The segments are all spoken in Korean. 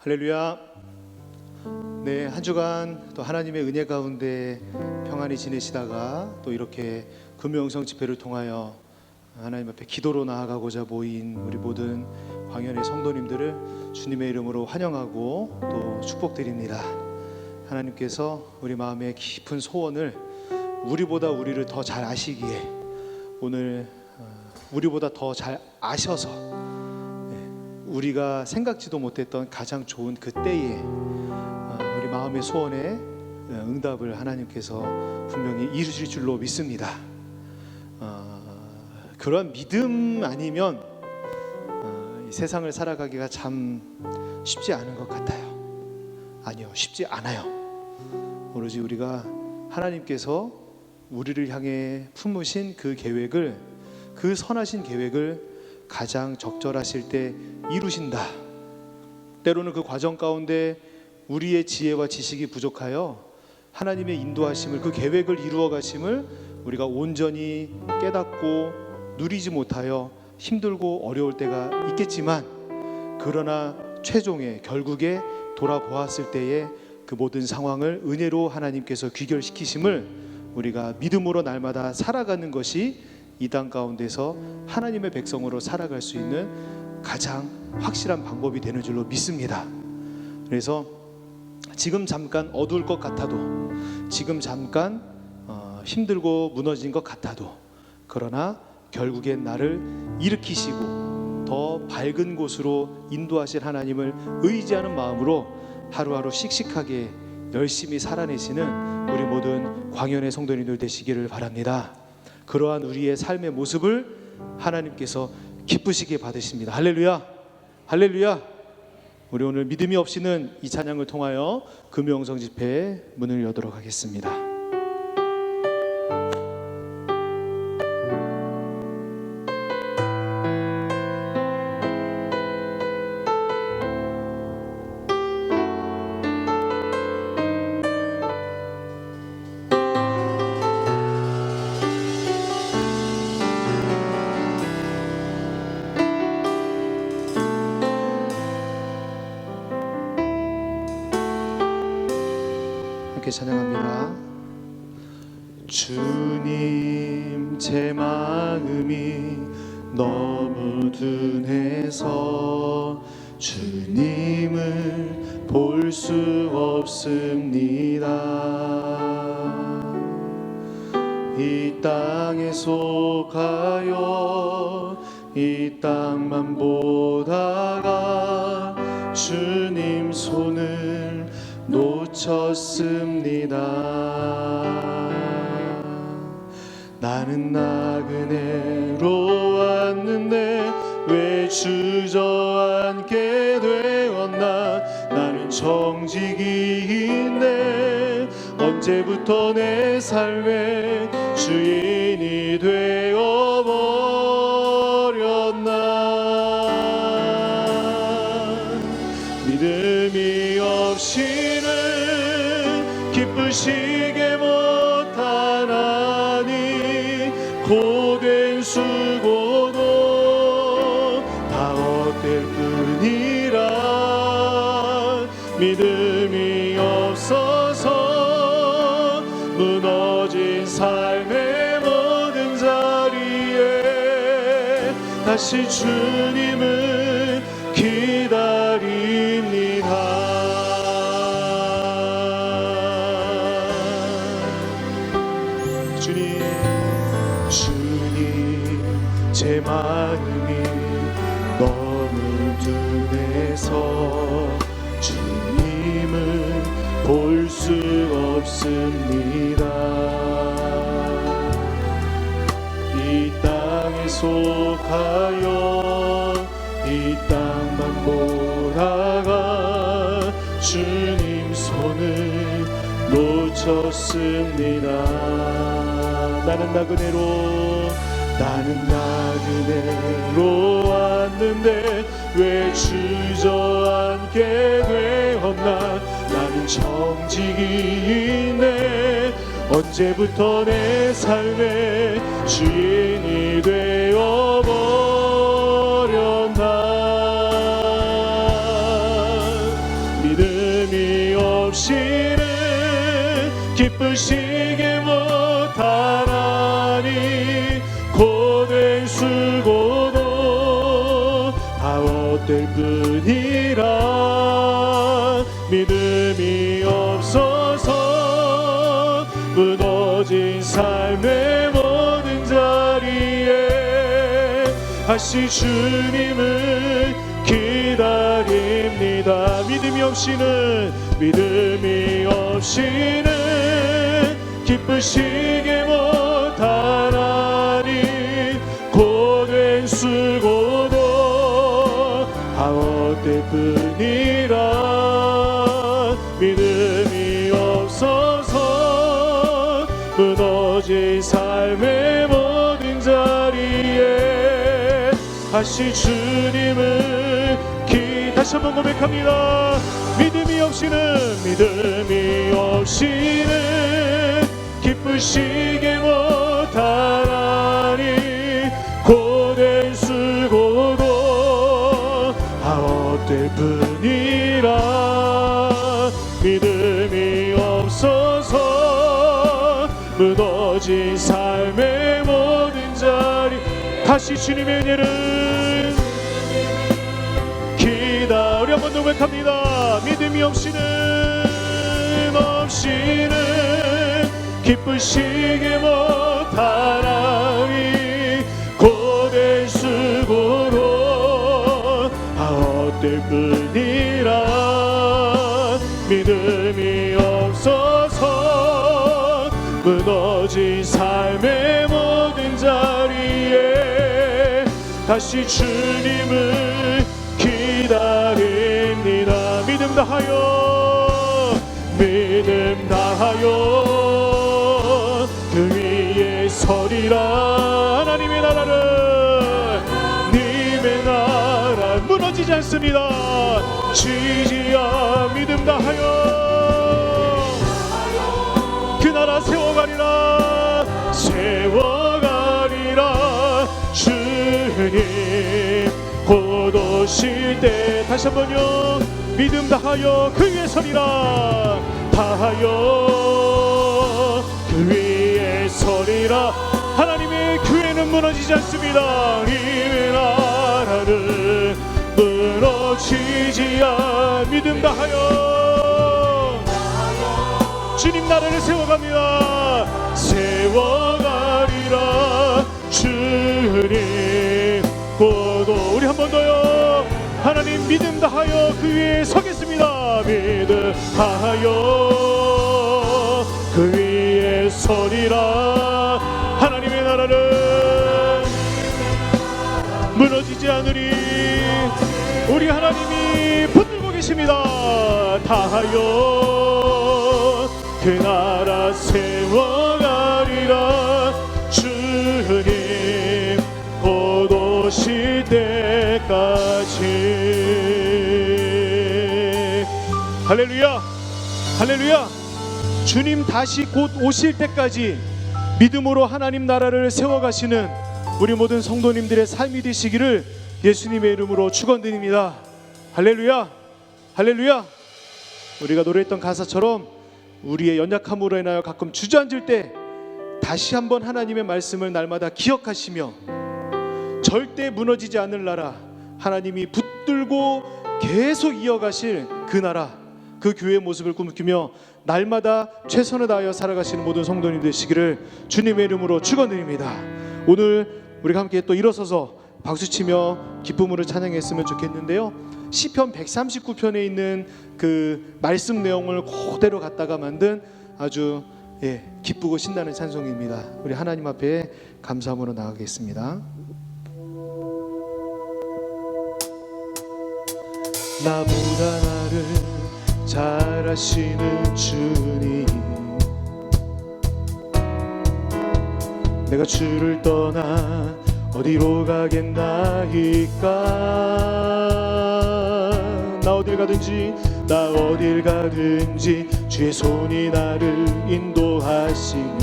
할렐루야. 네, 한 주간 또 하나님의 은혜 가운데 평안히 지내시다가 또 이렇게 금요영성 집회를 통하여 하나님 앞에 기도로 나아가고자 모인 우리 모든 광연의 성도님들을 주님의 이름으로 환영하고 또 축복드립니다. 하나님께서 우리 마음의 깊은 소원을 우리보다 우리를 더 잘 아시기에 오늘 우리보다 더 잘 아셔서 우리가 생각지도 못했던 가장 좋은 그 때에 우리 마음의 소원에 응답을 하나님께서 분명히 이루실 줄로 믿습니다. 그런 믿음 아니면 이 세상을 살아가기가 참 쉽지 않은 것 같아요. 아니요, 쉽지 않아요. 오로지 우리가 하나님께서 우리를 향해 품으신 그 계획을, 그 선하신 계획을 가장 적절하실 때 이루신다. 때로는 그 과정 가운데 우리의 지혜와 지식이 부족하여 하나님의 인도하심을, 그 계획을 이루어 가심을 우리가 온전히 깨닫고 누리지 못하여 힘들고 어려울 때가 있겠지만, 그러나 최종에 결국에 돌아보았을 때에 그 모든 상황을 은혜로 하나님께서 귀결시키심을 우리가 믿음으로 날마다 살아가는 것이 이 땅 가운데서 하나님의 백성으로 살아갈 수 있는 가장 확실한 방법이 되는 줄로 믿습니다. 그래서 지금 잠깐 어두울 것 같아도, 지금 잠깐 힘들고 무너진 것 같아도, 그러나 결국엔 나를 일으키시고 더 밝은 곳으로 인도하실 하나님을 의지하는 마음으로 하루하루 씩씩하게 열심히 살아내시는 우리 모든 광연의 성도님들 되시기를 바랍니다. 그러한 우리의 삶의 모습을 하나님께서 기쁘시게 받으십니다. 할렐루야, 할렐루야. 우리 오늘 믿음이 없이는 이 찬양을 통하여 금요영성 집회의 문을 여도록 하겠습니다. 함께 찬양합니다. 주님, 제 마음이 너무 둔해서 주님을 볼 수 없습니다. 이 땅에 속하여 이 땅만 보다가 주님 손을 놓쳤습니다. 나는 나그네로 왔는데 왜 주저앉게 되었나. 나는 정직이인데 언제부터 내 삶의 주인이 되어버렸나. 믿음이 없이는 기쁘시게 못하나니 고된 수고도 다 헛될 뿐이라. 믿음이 없어서 무너진 삶의 모든 자리에 다시 주님을 기다립니다. 제 마음이 너무 둔해서 주님을 볼 수 없습니다. 이 땅에 속하여 이 땅만 보다가 주님 손을 놓쳤습니다. 나는 나그네로 왔는데 왜 주저앉게 되었나. 나는 정직이인데 언제부터 내 삶의 주인이 되어버렸나. 고된 수고도 다 헛될 뿐이라 믿음이 없어서 무너진 삶의 모든 자리에 다시 주님을 기다립니다. 믿음이 없이는 기쁘시게 못하나니 고된 수고도 다 헛될 뿐이라 믿음이 없어서 무너진 삶의 모든 자리에 다시 주님을 다시 한번 고백합니다. 믿음이 없이는 기쁘시게 못하나니 고된 수고도 다 헛될 뿐이라 믿음이 없어서 무너진 삶의 모든 자리 다시 주님의 은혜를 우리 한번 고백합니다. 믿음이 없이는 기쁘시게 못하나니 고된 수고로 다 헛될 뿐이라 믿음이 없어서 무너진 삶의 모든 자리에 다시 주님을 기다립니다. 믿음 다하여 그 위에 서리라. 하나님의 나라 무너지지 않습니다. 지지야 믿음 다하여 그 나라 세워가리라 주님 곧 오실 때 다시 한번요. 믿음 다하여 그 위에 서리라. 다하여 그 위에 서리라. 하나님의 교회는 무너지지 않습니다. 우리의 나라는 무너지지 않. 믿음 다하여 주님 나라를 세워갑니다. 세워가리라 주님 고도. 우리 한 번 더요. 하나님 믿음 다하여 그 위에 서겠습니다. 믿음 다하여 그 위에 서리라. 하나님의 나라는 무너지지 않으리. 우리 하나님이 붙들고 계십니다. 다하여 그 나라 세워가리라 주님 곧 오실 때까지. 할렐루야 할렐루야. 주님 다시 곧 오실 때까지 믿음으로 하나님 나라를 세워가시는 우리 모든 성도님들의 삶이 되시기를 예수님의 이름으로 축원드립니다. 할렐루야 할렐루야. 우리가 노래했던 가사처럼 우리의 연약함으로 인하여 가끔 주저앉을 때 다시 한번 하나님의 말씀을 날마다 기억하시며 절대 무너지지 않을 나라, 하나님이 붙들고 계속 이어가실 그 나라, 그 교회의 모습을 꿈꾸며 날마다 최선을 다하여 살아가시는 모든 성도님 되시기를 주님의 이름으로 축원드립니다. 오늘 우리가 함께 또 일어서서 박수치며 기쁨으로 찬양했으면 좋겠는데요. 시편 139편에 있는 그 말씀 내용을 그대로 갖다가 만든 아주 기쁘고 신나는 찬송입니다. 우리 하나님 앞에 감사함으로 나가겠습니다. 나보다 나를 잘 아시는 주님, 내가 주를 떠나 어디로 가겠나이까. 나 어딜 가든지 주의 손이 나를 인도하시며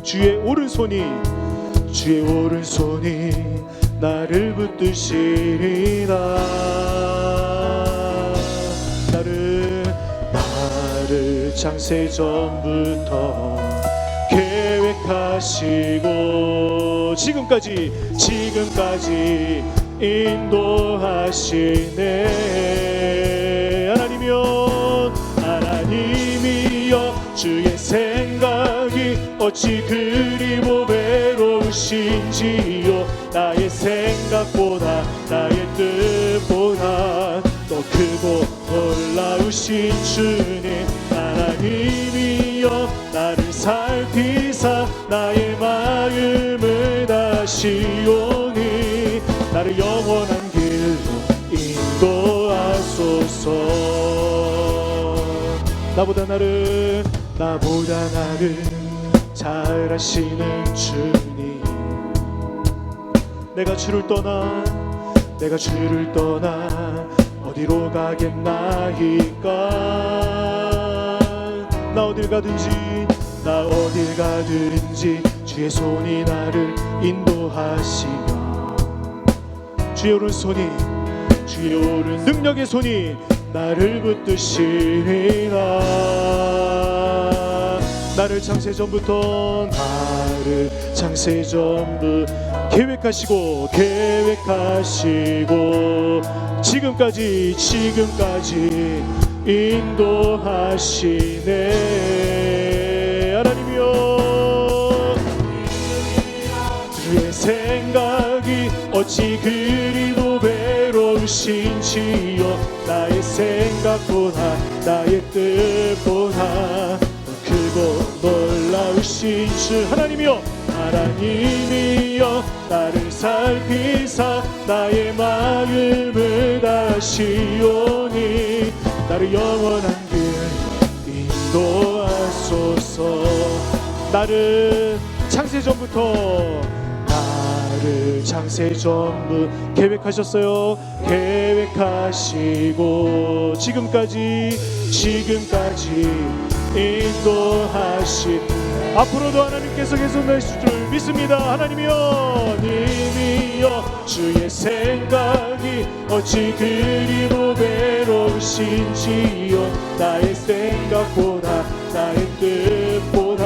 주의 오른손이 나를 붙드시리라. 나를 창세 전부터 계획하시고 지금까지 인도하시네. 하나님이여 주의 생각이 어찌 그리 보배로우신지요. 나의 생각보다 나의 뜻보다 더 크고 놀라우신 주님. 하나님이여 나를 살피사 나의 마음을 다시오니 나를 영원한 길로 인도하소서. 나보다 나를 잘 아시는 주님. 내가 주를 떠나 어디로 가겠나이까. 나 어딜 가든지 주의 손이 나를 인도하시며 주의 오른 능력의 손이 나를 붙드시리라. 나를 창세전부터 계획하시고 지금까지 인도하시네. 하나님이여 주의 생각이 어찌 그리 보배로우신지요. 나의 생각보다 나의 뜻보다 크고 놀라우신 주. 하나님이여 나를 살피사 나의 마음을 다시오니 나를 영원한 길 인도하소서. 나를 창세전부터 계획하셨어요. 계획하시고 지금까지 앞으로도 하나님께서 계속 나실 줄 믿습니다. 하나님이여 주의 생각이 어찌 그리 보배로우신지요. 나의 생각보다 나의 뜻보다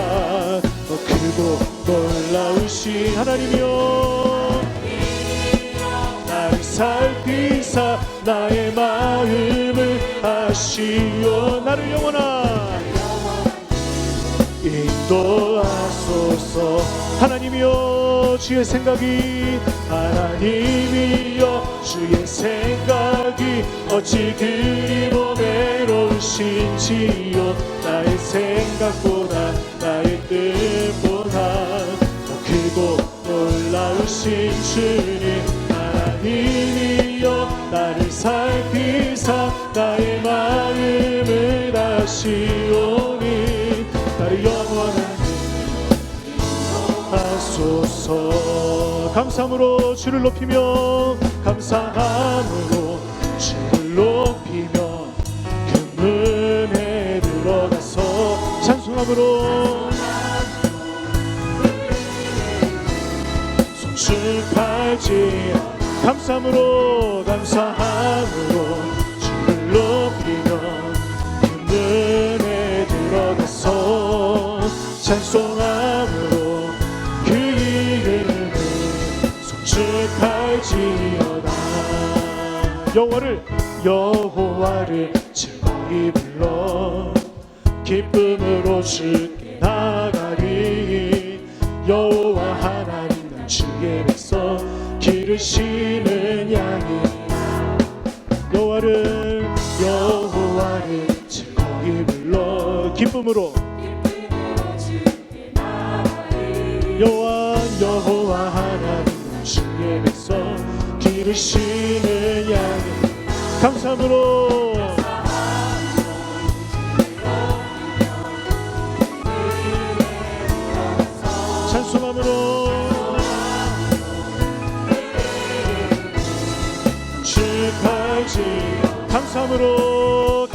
더 크고 놀라우신 하나님이여 나를 살피사 나의 마음을 아시오. 나를 영원한 인도하소서. 하나님이여 주의 생각이 어찌 그리 보배로우신지요. 나의 생각보다 나의 뜻보다 더 크고 놀라우신 주님. 하나님이여 나를 살피사 나의 마음을 다시오니 나를 영원한 하소서. 감사함으로 주를 높이며 그 문에 들어가서 찬송함으로 송축하지. 감사함으로 주를 높이며 그 문에 들어가서 찬송함으로 그 이름을 송축할지어다. 여호와를 즐거이 불러 기쁨으로 주께 나가리. 여호와 하나님 난 주의 백성 기르시는 양이. 여호와를 즐거이 불러 기쁨으로 여호와 하나님 주의 백성 기르시는 양이. 감사함으로 찬송함으로 축하지. 감사함으로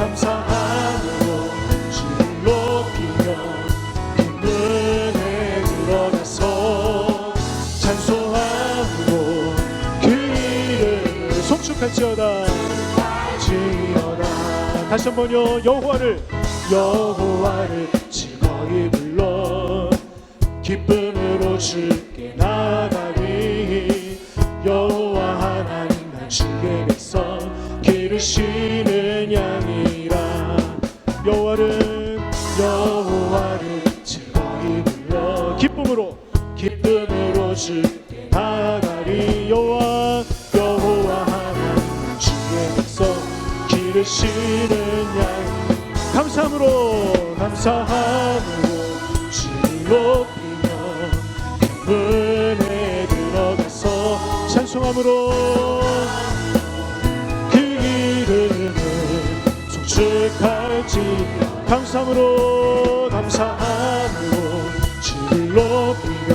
주를 높이며 그 문에 들어가서 찬송함으로 그 이름을 송축할지어다. 다시 한번요. 여호와를 즐거이 불러 기쁨으로 주께 나가 나가리 여호와 하나님 주의 백성 기르시는 양 감사함으로 주를 높이며 그 은혜 들어가서 찬송함으로 그 이름을 송축할지 감사함으로 주를 높이며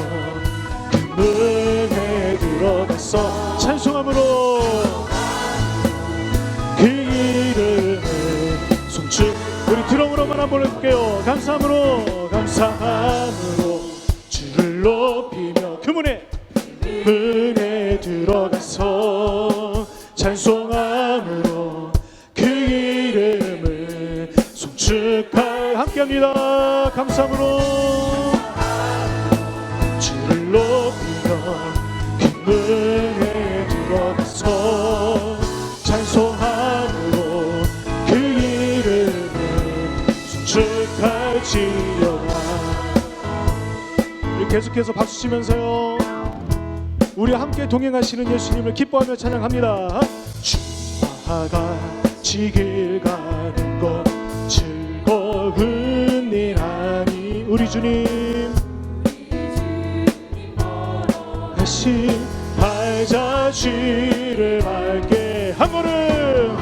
그 은혜 들어가서 찬송함으로 그 이름을 송축 우리 드럼으로만 한번 해볼게요. 감사함으로 주를 높이며 그 은혜 들어가서 찬송함으로 그 이름을 송축할 함께합니다. 감사함으로 주를 높이며 그 은혜 들어가서 찬송함으로 그 이름을 송축할지어다. 우리 계속해서 박수 치면서요 우리 함께 동행하시는 예수님을 기뻐하며 찬양합니다. 주와 같이 길 가는 것 즐거운 일 아니 우리 주님 다시 발자취를 밟게 한 걸음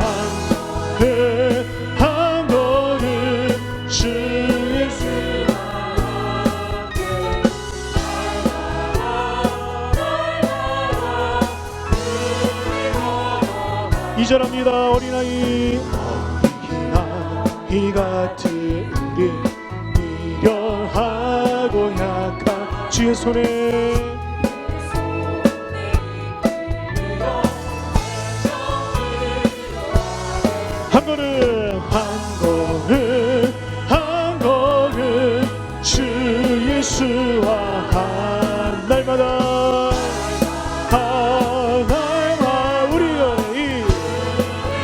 한 걸음 주 예수와 함께 2절합니다. 어린아이 같은 우리 미련하고 약한 주의 손에 한 걸음 주 예수와 한 날마다 우리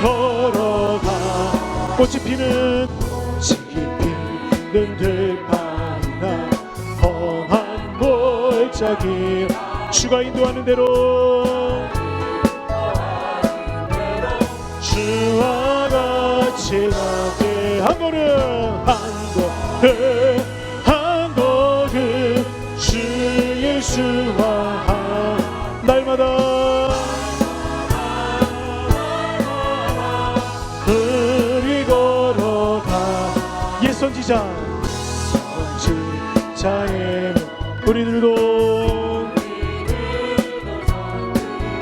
걸어가 꽃이 피는 들판이나 험한 골짜기 주가 인도하는 대로 주와 같이 가게 한 걸음 주 예수와 한 날마다 우리 걸어가 옛 선지자의 우리들도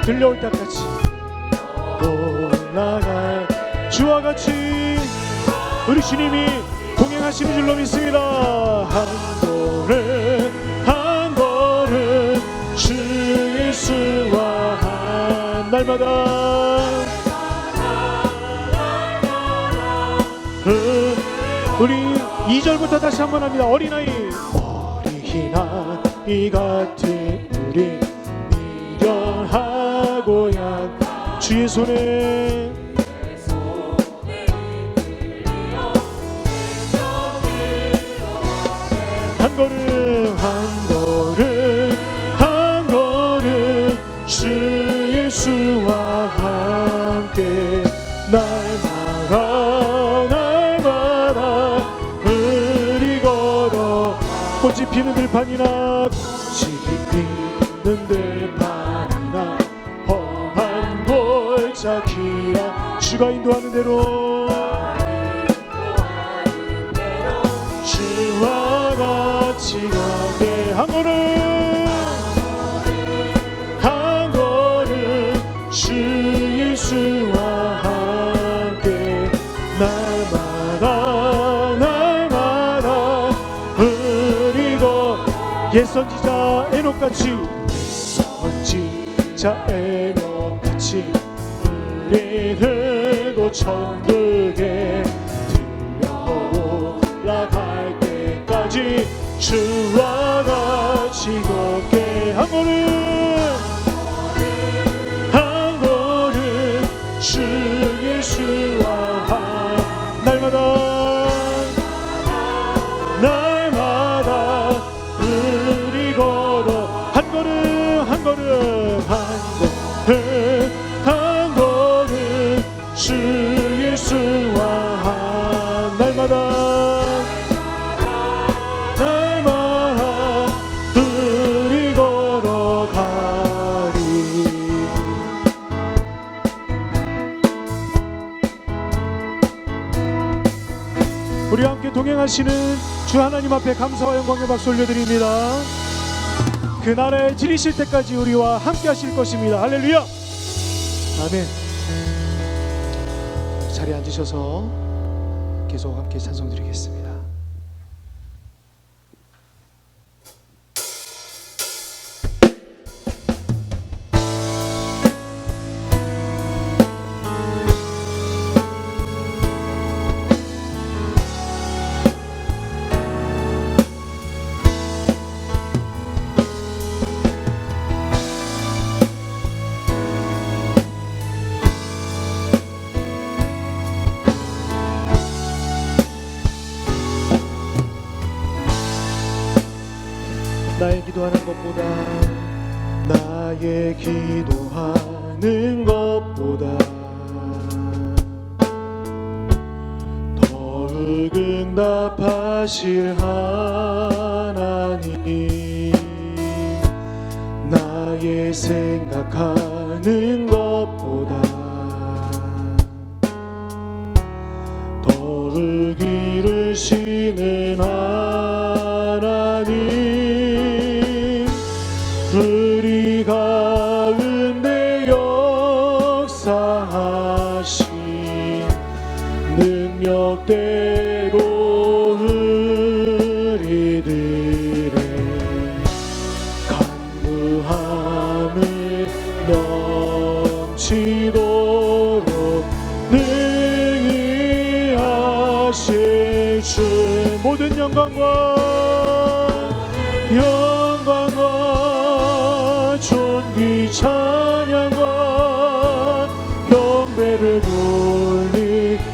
들려올 때까지 올라갈 주와 같이 우리 주님이 동행하시는 줄로 믿습니다. 한 걸음 주 예수와 한 날마다 우리 2절부터 다시 한번 합니다. 어린아이 같은 우리 미련하고 약 주의 손에 한 걸음 주 예수와 함께 날마다 우리 걸어 꽃이 피는 들판이나 험한 골짜기야 주가 인도하는 대로 주와 같이 가게 한 걸음 주 예수와 함께 날마다 우리도 옛 선지자 에녹같이 우리들도 천국에 들려 올라갈 때까지 주와 같이 걷게 한 걸음 주 예수와 한 날마다 우리 걸어 한 걸음 우리와 함께 동행하시는 주 하나님 앞에 감사와 영광의 박수 올려드립니다. 그 나라에 지리실 때까지 우리와 함께 하실 것입니다. 할렐루야. 아멘. 자리에 앉으셔서 계속 함께 찬송 드리겠습니다. 나의 기도하는 것보다 나의 기도하는 것보다 더 응답하실 하나님, 나의 생각하는 것보다 더 기르시는 하나님, 우리 가운데 역사하신 능력대로 우리들의 간구함을 넘치도록 능히 하실 주, 모든 영광과 존귀 찬양과 경배를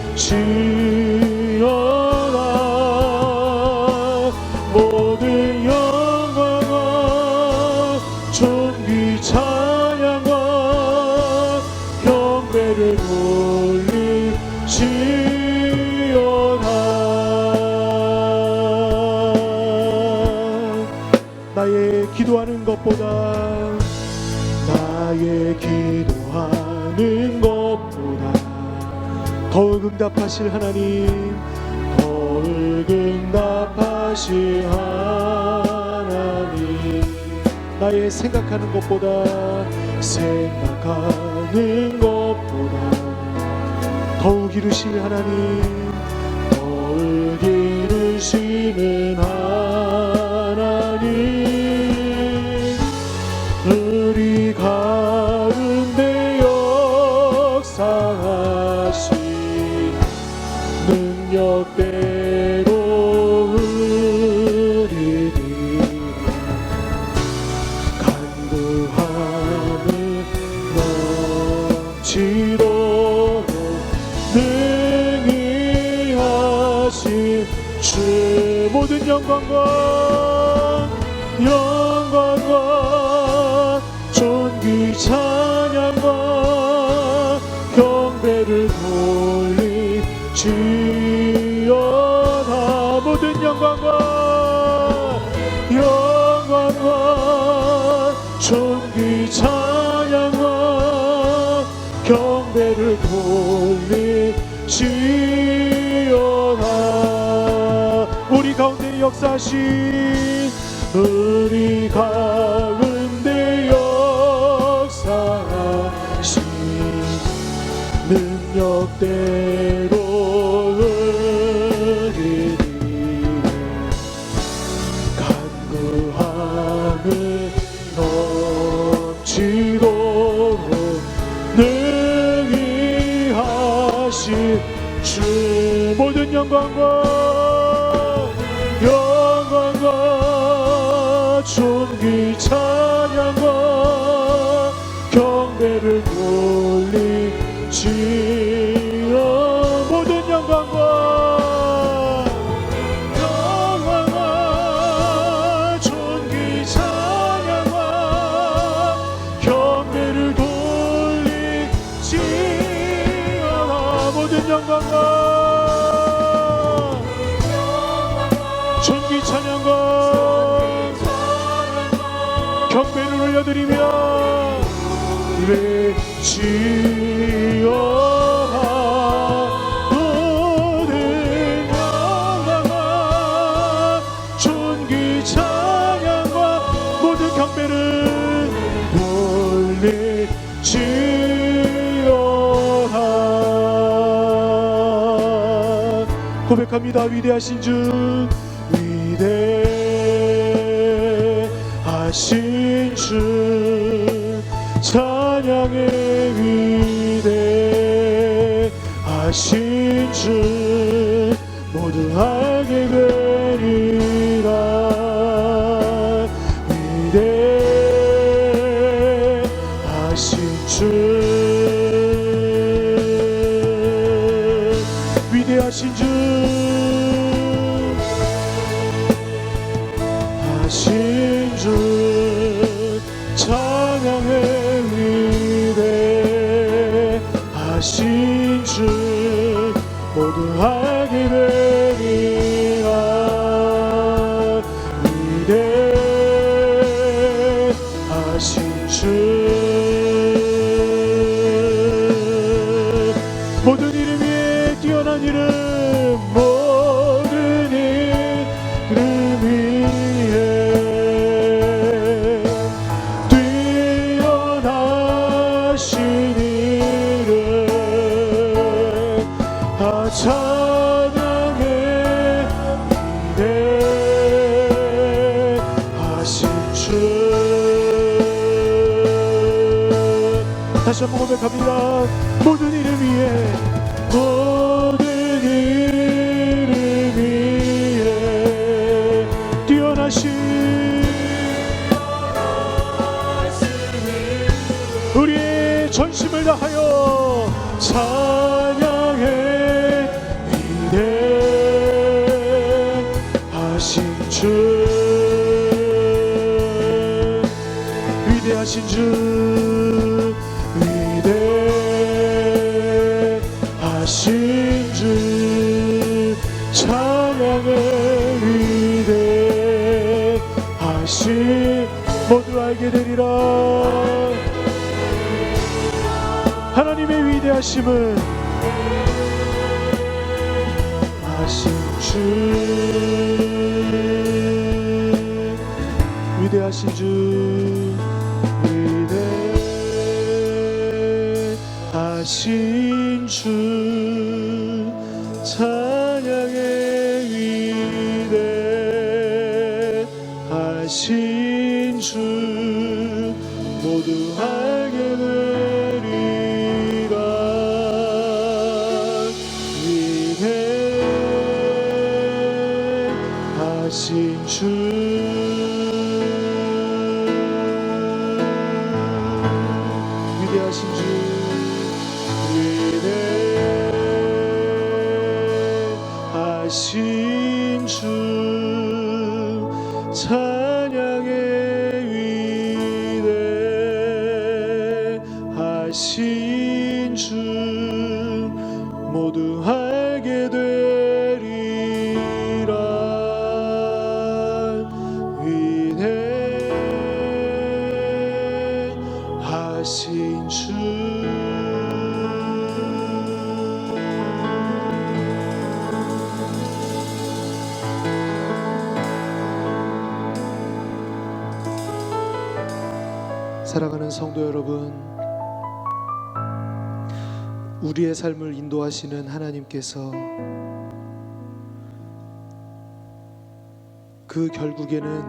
돌리시어라. 모든 영광과 존귀 찬양과 경배를 돌리시어라. 나의 기도하는 것보다 나의 기도하는 것보다 더욱 응답하실 하나님, 더욱 응답하실 하나님, 나의 생각하는 것보다 생각하는 것보다 더욱 이루실 하나님, 더욱 이루시는 하나님, 우리 가운데 역사하신 능력대로 우리들의 간구함을 넘치도록 능히 하신 주, 모든 영광과 존귀 찬양과 경배를 돌리시어라. 모든 영광과 존귀 찬양과 경배를 돌리시어라. 우리 가운데 역사하신, 우리 가운데 역사하신 능력대로 우리들의 간구함을 넘치도록 능히 하신 주, 모든 영광과 존귀 찬양과 경배를 돌리시어. 모든 영광과 존귀 찬양과 경배를 돌리시어. 모든 영광과 존귀 찬양과 경배를 올려드리며 외치어라. 모든 영광 고백합니다. 위대하신 주, 위대하신 주, 찬양의 위대하신 주, 모두 알게 되리라. 위대하신 주, 위대하신 주, 하신 주, 찬양의 위대하신 주, 모두 알게 되리라. 위대하신 주, 모든 이름 위에 뛰어난 이름, 모든 이름 위에 뛰어나신 이름, 찬양의 위대하신 주. 다시 한번 고백합니다. 모든 이름 위에, 모든 이름 위에 뛰어나신 우리의 전심을 다하여 찬양의 위대하신 주, 위대하신 주, 위대하신 주, 찬양의 위대하신, 모두 알게 되리라. 하나님의 위대하심을, 하신 주, 위대하신 주, 위대하신 주, 찬양의 위대하신 주, 모두 알게 되리라. 위대하신 주, 위대하신 주, 위대하신 주, 찬양의 위대하신 주, 모두 알게 되리라. 위대하신 주. 사랑하는 성도 여러분, 우리의 삶을 인도하시는 하나님께서 그 결국에는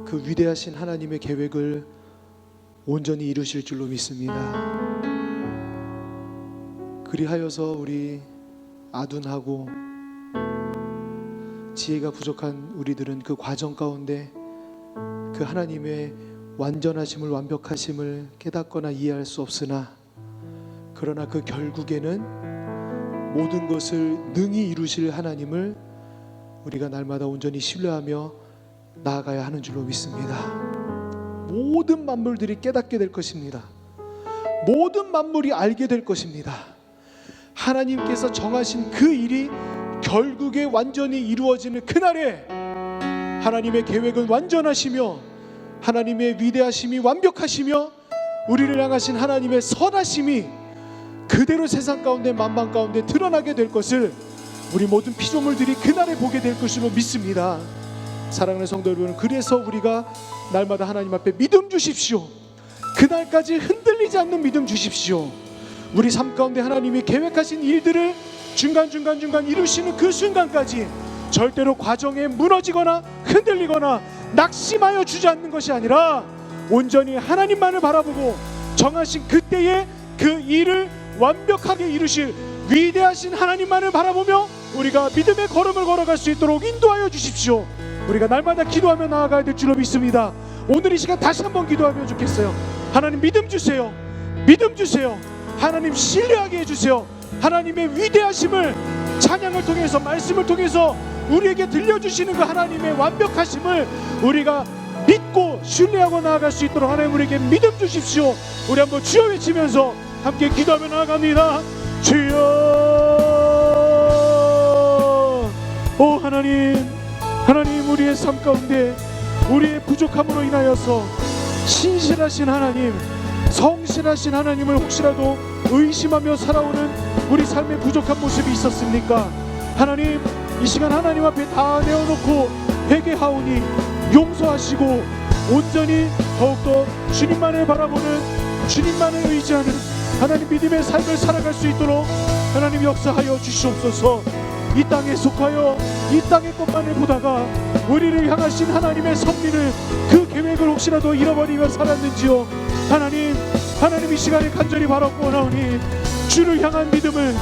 그 위대하신 하나님의 계획을 온전히 이루실 줄로 믿습니다. 그리하여서 우리 아둔하고 지혜가 부족한 우리들은 그 과정 가운데 그 하나님의 완전하심을, 완벽하심을 깨닫거나 이해할 수 없으나, 그러나 그 결국에는 모든 것을 능히 이루실 하나님을 우리가 날마다 온전히 신뢰하며 나아가야 하는 줄로 믿습니다. 모든 만물들이 깨닫게 될 것입니다. 모든 만물이 알게 될 것입니다. 하나님께서 정하신 그 일이 결국에 완전히 이루어지는 그날에 하나님의 계획은 완전하시며 하나님의 위대하심이 완벽하시며 우리를 향하신 하나님의 선하심이 그대로 세상 가운데 만방 가운데 드러나게 될 것을 우리 모든 피조물들이 그날에 보게 될 것으로 믿습니다. 사랑하는 성도 여러분, 그래서 우리가 날마다 하나님 앞에 믿음 주십시오. 그날까지 흔들리지 않는 믿음 주십시오. 우리 삶 가운데 하나님이 계획하신 일들을 중간 이루시는 그 순간까지 절대로 과정에 무너지거나 흔들리거나 낙심하여 주저앉는 것이 아니라 온전히 하나님만을 바라보고 정하신 그때에 그 일을 완벽하게 이루실 위대하신 하나님만을 바라보며 우리가 믿음의 걸음을 걸어갈 수 있도록 인도하여 주십시오. 우리가 날마다 기도하며 나아가야 될 줄로 믿습니다. 오늘 이 시간 다시 한번 기도하면 좋겠어요. 하나님 믿음 주세요. 믿음 주세요. 하나님 신뢰하게 해주세요. 하나님의 위대하심을 찬양을 통해서 말씀을 통해서 우리에게 들려주시는 그 하나님의 완벽하심을 우리가 믿고 신뢰하고 나아갈 수 있도록 하나님 우리에게 믿음 주십시오. 우리 한번 주여 외치면서 함께 기도하며 나아갑니다. 주여. 오 하나님, 하나님 우리의 삶 가운데 우리의 부족함으로 인하여서 신실하신 하나님, 성실하신 하나님을 혹시라도 의심하며 살아오는 우리 삶의 부족한 모습이 있었습니까? 하나님 이 시간 하나님 앞에 다 내어놓고 회개하오니 용서하시고 온전히 더욱더 주님만을 바라보는, 주님만을 의지하는 하나님 믿음의 삶을 살아갈 수 있도록 하나님 역사하여 주시옵소서. 이 땅에 속하여 이 땅의 것만을 보다가 우리를 향하신 하나님의 섭리를, 그 계획을 혹시라도 잃어버리며 살았는지요. 하나님 이 시간에 간절히 바라고 원하오니 주를 향한 믿음을,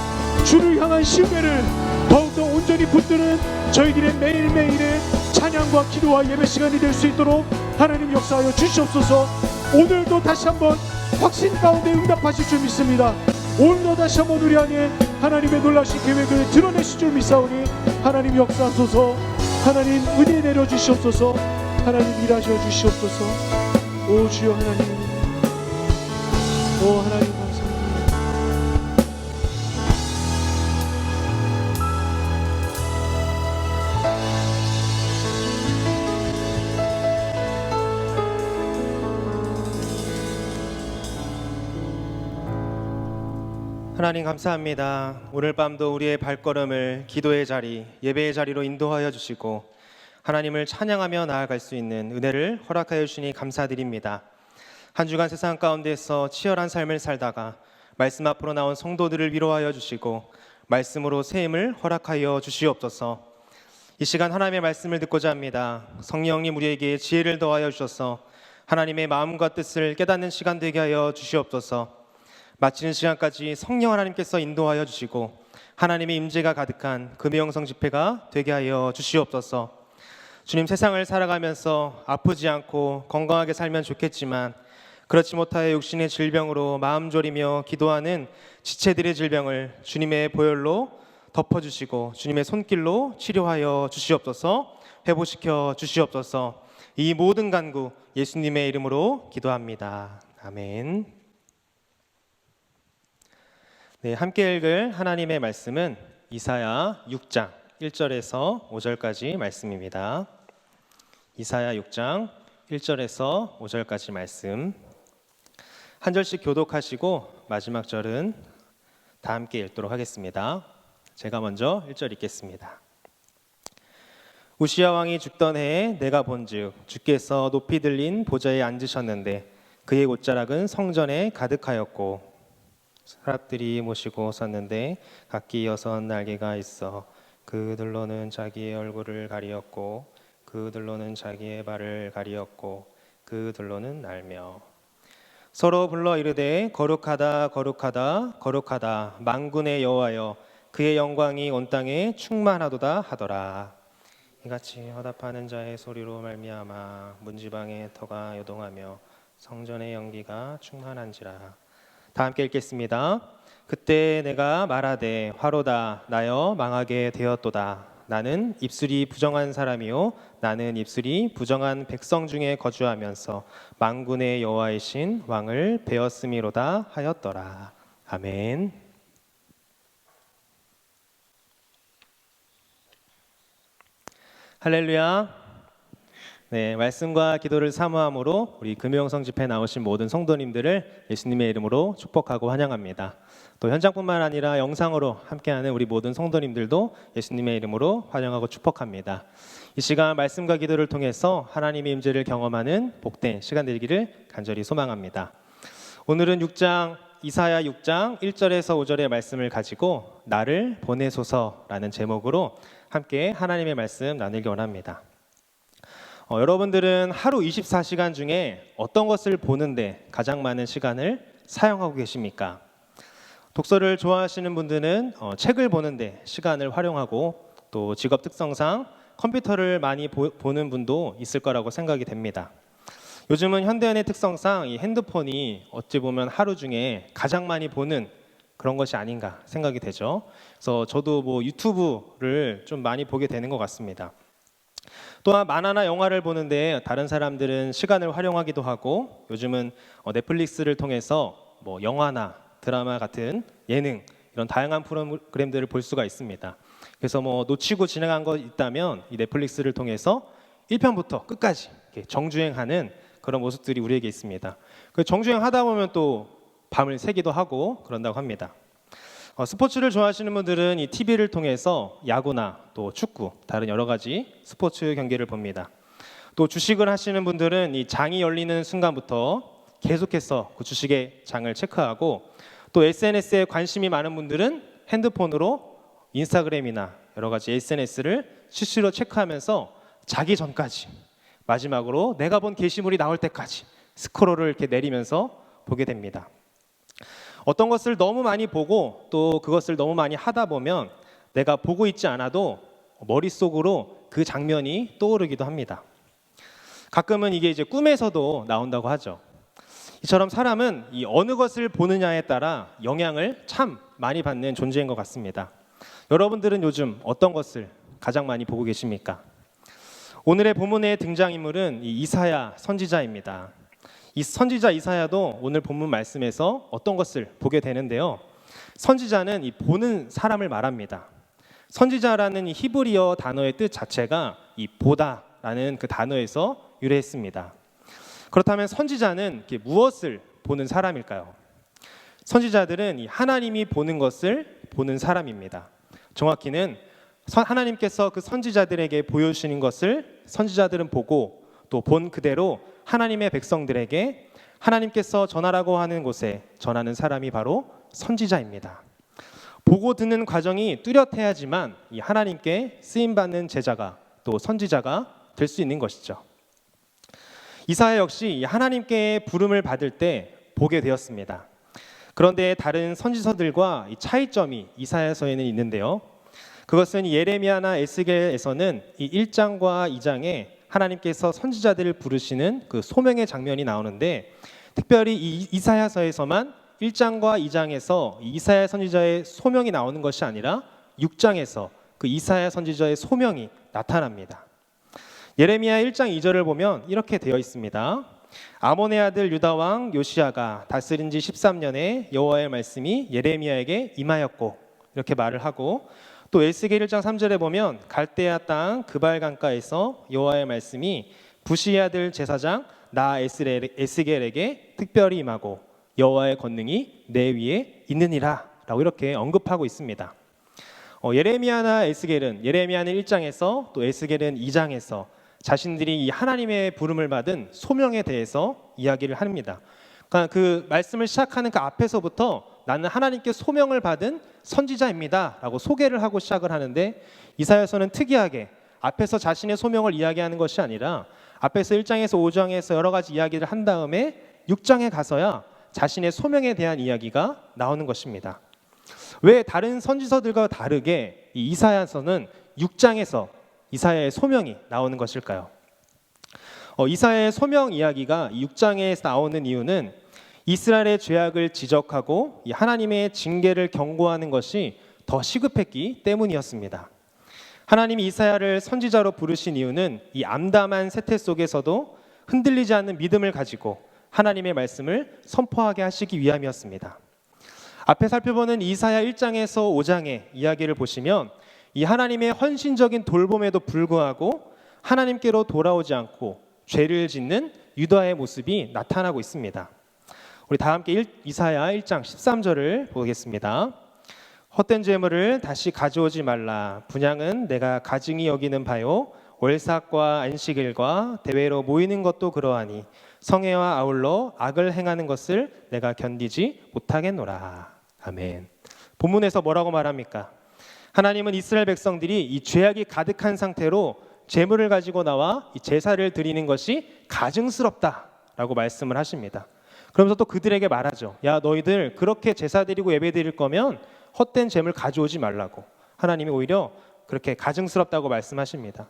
주를 향한 신뢰를 더욱더 온전히 붙드는 저희들의 매일매일의 찬양과 기도와 예배 시간이 될 수 있도록 하나님 역사하여 주시옵소서. 오늘도 다시 한번 확신 가운데 응답하실 줄 믿습니다. 오늘도 다시 한번 우리 안에 하나님의 놀라신 계획을 드러내실 줄 믿사오니 하나님 역사하소서. 하나님 은혜 내려주시옵소서. 하나님 일하셔 주시옵소서. 오 주여 하나님, 오 하나님 감사합니다. 하나님 감사합니다. 오늘 밤도 우리의 발걸음을 기도의 자리, 예배의 자리로 인도하여 주시고 하나님을 찬양하며 나아갈 수 있는 은혜를 허락하여 주시니 감사드립니다. 한 주간 세상 가운데서 치열한 삶을 살다가 말씀 앞으로 나온 성도들을 위로하여 주시고 말씀으로 새 힘을 허락하여 주시옵소서. 이 시간 하나님의 말씀을 듣고자 합니다. 성령님 우리에게 지혜를 더하여 주셔서 하나님의 마음과 뜻을 깨닫는 시간 되게 하여 주시옵소서. 마치는 시간까지 성령 하나님께서 인도하여 주시고 하나님의 임재가 가득한 금요영성 집회가 되게 하여 주시옵소서. 주님, 세상을 살아가면서 아프지 않고 건강하게 살면 좋겠지만 그렇지 못하여 육신의 질병으로 마음 졸이며 기도하는 지체들의 질병을 주님의 보혈로 덮어주시고 주님의 손길로 치료하여 주시옵소서. 회복시켜 주시옵소서. 이 모든 간구 예수님의 이름으로 기도합니다. 아멘. 네, 함께 읽을 하나님의 말씀은 이사야 6장 1절에서 5절까지 말씀입니다. 이사야 6장 1절에서 5절까지 말씀. 한 절씩 교독하시고 마지막 절은 다 함께 읽도록 하겠습니다. 제가 먼저 1절 읽겠습니다. 우시야 왕이 죽던 해에 내가 본즉 주께서 높이 들린 보좌에 앉으셨는데 그의 옷자락은 성전에 가득하였고 사람들이 모시고 섰는데 각기 6 날개가 있어 그들로는 자기의 얼굴을 가리었고 그들로는 자기의 발을 가리었고 그들로는 날며 서로 불러 이르되 거룩하다 거룩하다 거룩하다 만군의 여호와여 그의 영광이 온 땅에 충만하도다 하더라. 이같이 화답하는 자의 소리로 말미암아 문지방의 터가 요동하며 성전의 연기가 충만한지라. 다 함께 읽겠습니다. 그때 내가 말하되 화로다 나여 망하게 되었도다. 나는 입술이 부정한 사람이요 나는 입술이 부정한 백성 중에 거주하면서 만군의 여호와이신 왕을 배웠음이로다 하였더라. 아멘. 할렐루야. 네, 말씀과 기도를 사모함으로 우리 금요영성 집회에 나오신 모든 성도님들을 예수님의 이름으로 축복하고 환영합니다. 또 현장뿐만 아니라 영상으로 함께하는 우리 모든 성도님들도 예수님의 이름으로 환영하고 축복합니다. 이 시간 말씀과 기도를 통해서 하나님의 임재를 경험하는 복된 시간 되기를 간절히 소망합니다. 오늘은 이사야 6장 1절에서 5절의 말씀을 가지고 나를 보내소서라는 제목으로 함께 하나님의 말씀 나누기 원합니다. 여러분들은 하루 24시간 중에 어떤 것을 보는데 가장 많은 시간을 사용하고 계십니까? 독서를 좋아하시는 분들은 책을 보는데 시간을 활용하고, 또 직업 특성상 컴퓨터를 많이 보는 분도 있을 거라고 생각이 됩니다. 요즘은 현대인의 특성상 이 핸드폰이 어찌 보면 하루 중에 가장 많이 보는 그런 것이 아닌가 생각이 되죠. 그래서 저도 유튜브를 좀 많이 보게 되는 것 같습니다. 또한 만화나 영화를 보는데 다른 사람들은 시간을 활용하기도 하고, 요즘은 넷플릭스를 통해서 영화나 드라마 같은 예능, 이런 다양한 프로그램들을 볼 수가 있습니다. 그래서 놓치고 지나간 거 있다면 이 넷플릭스를 통해서 1편부터 끝까지 이렇게 정주행하는 그런 모습들이 우리에게 있습니다. 그 정주행하다 보면 또 밤을 새기도 하고 그런다고 합니다. 스포츠를 좋아하시는 분들은 이 TV를 통해서 야구나 또 축구, 다른 여러 가지 스포츠 경기를 봅니다. 또 주식을 하시는 분들은 이 장이 열리는 순간부터 계속해서 그 주식의 장을 체크하고, 또 SNS에 관심이 많은 분들은 핸드폰으로 인스타그램이나 여러 가지 SNS를 실시로 체크하면서 자기 전까지, 마지막으로 내가 본 게시물이 나올 때까지 스크롤을 이렇게 내리면서 보게 됩니다. 어떤 것을 너무 많이 보고 또 그것을 너무 많이 하다 보면 내가 보고 있지 않아도 머릿속으로 그 장면이 떠오르기도 합니다. 가끔은 이게 이제 꿈에서도 나온다고 하죠. 이처럼 사람은 이 어느 것을 보느냐에 따라 영향을 참 많이 받는 존재인 것 같습니다. 여러분들은 요즘 어떤 것을 가장 많이 보고 계십니까? 오늘의 본문의 등장인물은 이 이사야 선지자입니다. 이 선지자 이사야도 오늘 본문 말씀에서 어떤 것을 보게 되는데요. 선지자는 이 보는 사람을 말합니다. 선지자라는 이 히브리어 단어의 뜻 자체가 이 보다라는 그 단어에서 유래했습니다. 그렇다면 선지자는 무엇을 보는 사람일까요? 선지자들은 이 하나님이 보는 것을 보는 사람입니다. 정확히는 하나님께서 그 선지자들에게 보여주시는 것을 선지자들은 보고, 또 본 그대로 하나님의 백성들에게 하나님께서 전하라고 하는 곳에 전하는 사람이 바로 선지자입니다. 보고 듣는 과정이 뚜렷해야지만 이 하나님께 쓰임받는 제자가, 또 선지자가 될 수 있는 것이죠. 이사야 역시 하나님께 부름을 받을 때 보게 되었습니다. 그런데 다른 선지서들과 이 차이점이 이사야서에는 있는데요. 그것은 예레미야나 에스겔에서는 이 1장과 2장에 하나님께서 선지자들을 부르시는 그 소명의 장면이 나오는데, 특별히 이 이사야서에서만 1장과 2장에서 이사야 선지자의 소명이 나오는 것이 아니라 6장에서 그 이사야 선지자의 소명이 나타납니다. 예레미야 1장 2절을 보면 이렇게 되어 있습니다. 아몬의 아들 유다 왕 요시야가 다스린 지 13년에 여호와의 말씀이 예레미야에게 임하였고, 이렇게 말을 하고, 또 에스겔 1장 3절에 보면 갈대아 땅 그발 강가에서 여호와의 말씀이 부시의 아들 제사장 나 에스겔에게 특별히 임하고 여호와의 권능이 내 위에 있느니라 라고 이렇게 언급하고 있습니다. 예레미야나 에스겔은, 예레미야는 1장에서 또 에스겔은 2장에서 자신들이 이 하나님의 부름을 받은 소명에 대해서 이야기를 합니다. 그러니까 그 말씀을 시작하는 그 앞에서부터 나는 하나님께 소명을 받은 선지자입니다 라고 소개를 하고 시작을 하는데, 이사야서는 특이하게 앞에서 자신의 소명을 이야기하는 것이 아니라 앞에서 1장에서 5장에서 여러 가지 이야기를 한 다음에 6장에 가서야 자신의 소명에 대한 이야기가 나오는 것입니다. 왜 다른 선지서들과 다르게 이 이사야서는 6장에서 이사야의 소명이 나오는 것일까요? 이사야의 소명 이야기가 6장에서 나오는 이유는 이스라엘의 죄악을 지적하고 이 하나님의 징계를 경고하는 것이 더 시급했기 때문이었습니다. 하나님이 이사야를 선지자로 부르신 이유는 이 암담한 세태 속에서도 흔들리지 않는 믿음을 가지고 하나님의 말씀을 선포하게 하시기 위함이었습니다. 앞에 살펴보는 이사야 1장에서 5장의 이야기를 보시면 이 하나님의 헌신적인 돌봄에도 불구하고 하나님께로 돌아오지 않고 죄를 짓는 유다의 모습이 나타나고 있습니다. 우리 다 함께 이사야 1장 13절을 보겠습니다. 헛된 재물을 다시 가져오지 말라. 분향은 내가 가증히 여기는 바요. 월삭과 안식일과 대회로 모이는 것도 그러하니 성회와 아울러 악을 행하는 것을 내가 견디지 못하겠노라. 아멘. 본문에서 뭐라고 말합니까? 하나님은 이스라엘 백성들이 이 죄악이 가득한 상태로 제물을 가지고 나와 이 제사를 드리는 것이 가증스럽다라고 말씀을 하십니다. 그러면서 또 그들에게 말하죠. 야, 너희들 그렇게 제사 드리고 예배 드릴 거면 헛된 제물 가져오지 말라고. 하나님이 오히려 그렇게 가증스럽다고 말씀하십니다.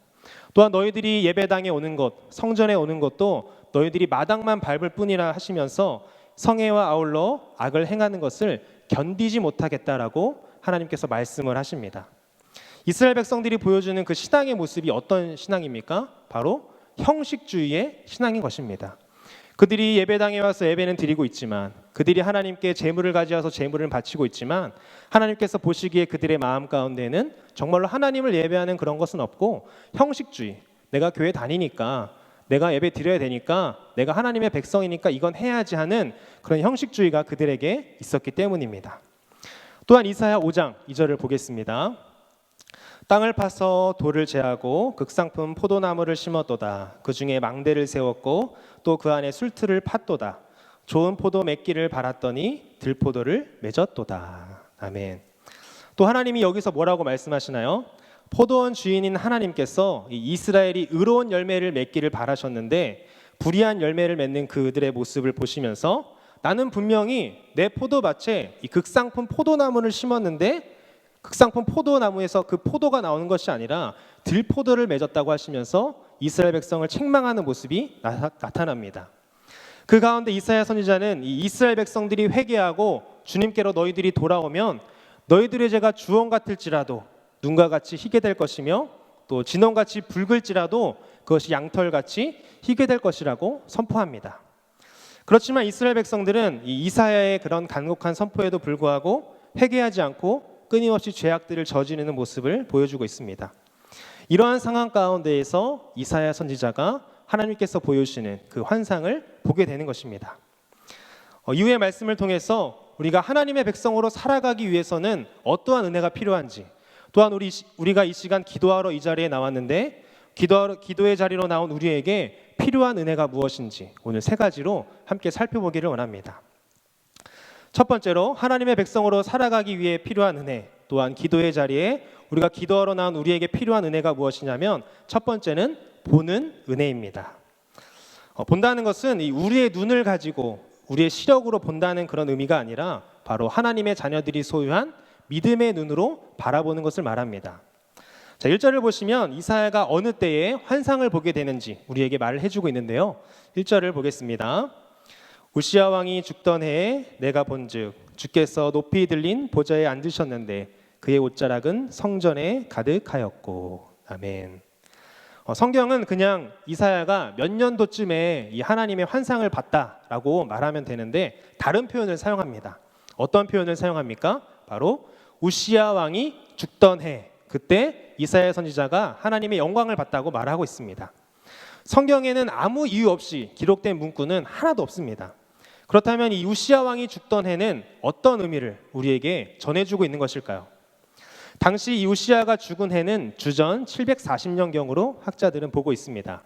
또한 너희들이 예배당에 오는 것, 성전에 오는 것도 너희들이 마당만 밟을 뿐이라 하시면서 성회와 아울러 악을 행하는 것을 견디지 못하겠다라고 하나님께서 말씀을 하십니다. 이스라엘 백성들이 보여주는 그 신앙의 모습이 어떤 신앙입니까? 바로 형식주의의 신앙인 것입니다. 그들이 예배당에 와서 예배는 드리고 있지만, 그들이 하나님께 제물을 가져와서 제물을 바치고 있지만, 하나님께서 보시기에 그들의 마음 가운데는 정말로 하나님을 예배하는 그런 것은 없고 형식주의, 내가 교회 다니니까, 내가 예배 드려야 되니까, 내가 하나님의 백성이니까 이건 해야지 하는 그런 형식주의가 그들에게 있었기 때문입니다. 또한 이사야 5장 2절을 보겠습니다. 땅을 파서 돌을 제하고 극상품 포도나무를 심었도다. 그 중에 망대를 세웠고 또 그 안에 술틀을 팠도다. 좋은 포도 맺기를 바랐더니 들포도를 맺었도다. 아멘. 또 하나님이 여기서 뭐라고 말씀하시나요? 포도원 주인인 하나님께서 이스라엘이 의로운 열매를 맺기를 바라셨는데 불의한 열매를 맺는 그들의 모습을 보시면서 나는 분명히 내 포도밭에 이 극상품 포도나무를 심었는데 극상품 포도나무에서 그 포도가 나오는 것이 아니라 들포도를 맺었다고 하시면서 이스라엘 백성을 책망하는 모습이 나타납니다. 그 가운데 이사야 선지자는 이 이스라엘 백성들이 회개하고 주님께로 너희들이 돌아오면 너희들의 죄가 주홍 같을지라도 눈과 같이 희게 될 것이며 또 진홍같이 붉을지라도 그것이 양털같이 희게 될 것이라고 선포합니다. 그렇지만 이스라엘 백성들은 이 이사야의 그런 간곡한 선포에도 불구하고 회개하지 않고 끊임없이 죄악들을 저지르는 모습을 보여주고 있습니다. 이러한 상황 가운데에서 이사야 선지자가 하나님께서 보여주시는 그 환상을 보게 되는 것입니다. 이후의 말씀을 통해서 우리가 하나님의 백성으로 살아가기 위해서는 어떠한 은혜가 필요한지, 또한 우리가 이 시간 기도하러 이 자리에 나왔는데 기도의 자리로 나온 우리에게 필요한 은혜가 무엇인지 오늘 세 가지로 함께 살펴보기를 원합니다. 첫 번째로 하나님의 백성으로 살아가기 위해 필요한 은혜, 또한 기도의 자리에 우리가 기도하러 나온 우리에게 필요한 은혜가 무엇이냐면 첫 번째는 보는 은혜입니다. 본다는 것은 우리의 눈을 가지고 우리의 시력으로 본다는 그런 의미가 아니라 바로 하나님의 자녀들이 소유한 믿음의 눈으로 바라보는 것을 말합니다. 자, 1절을 보시면 이사야가 어느 때에 환상을 보게 되는지 우리에게 말을 해주고 있는데요. 1절을 보겠습니다. 우시야 왕이 죽던 해에 내가 본즉 주께서 높이 들린 보좌에 앉으셨는데 그의 옷자락은 성전에 가득하였고. 아멘. 성경은 그냥 이사야가 몇 년도쯤에 이 하나님의 환상을 봤다라고 말하면 되는데 다른 표현을 사용합니다. 어떤 표현을 사용합니까? 바로 우시야 왕이 죽던 해, 그때 이사야 선지자가 하나님의 영광을 봤다고 말하고 있습니다. 성경에는 아무 이유 없이 기록된 문구는 하나도 없습니다. 그렇다면 이 우시야 왕이 죽던 해는 어떤 의미를 우리에게 전해주고 있는 것일까요? 당시 이 우시야가 죽은 해는 주전 740년경으로 학자들은 보고 있습니다.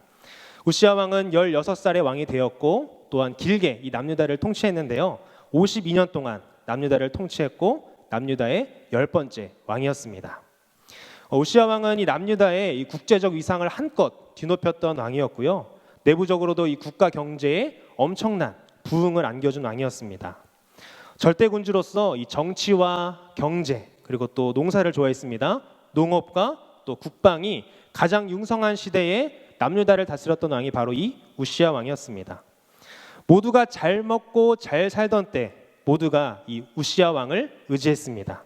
우시야 왕은 16살의 왕이 되었고 또한 길게 이 남유다를 통치했는데요. 52년 동안 남유다를 통치했고 남유다의 10번째 왕이었습니다. 우시야 왕은 이 남유다의 이 국제적 위상을 한껏 뒤높였던 왕이었고요. 내부적으로도 이 국가 경제에 엄청난 부흥을 안겨준 왕이었습니다. 절대군주로서 이 정치와 경제 그리고 또 농사를 좋아했습니다. 농업과 또 국방이 가장 융성한 시대에 남유다를 다스렸던 왕이 바로 이 우시야 왕이었습니다. 모두가 잘 먹고 잘 살던 때 모두가 이 우시야 왕을 의지했습니다.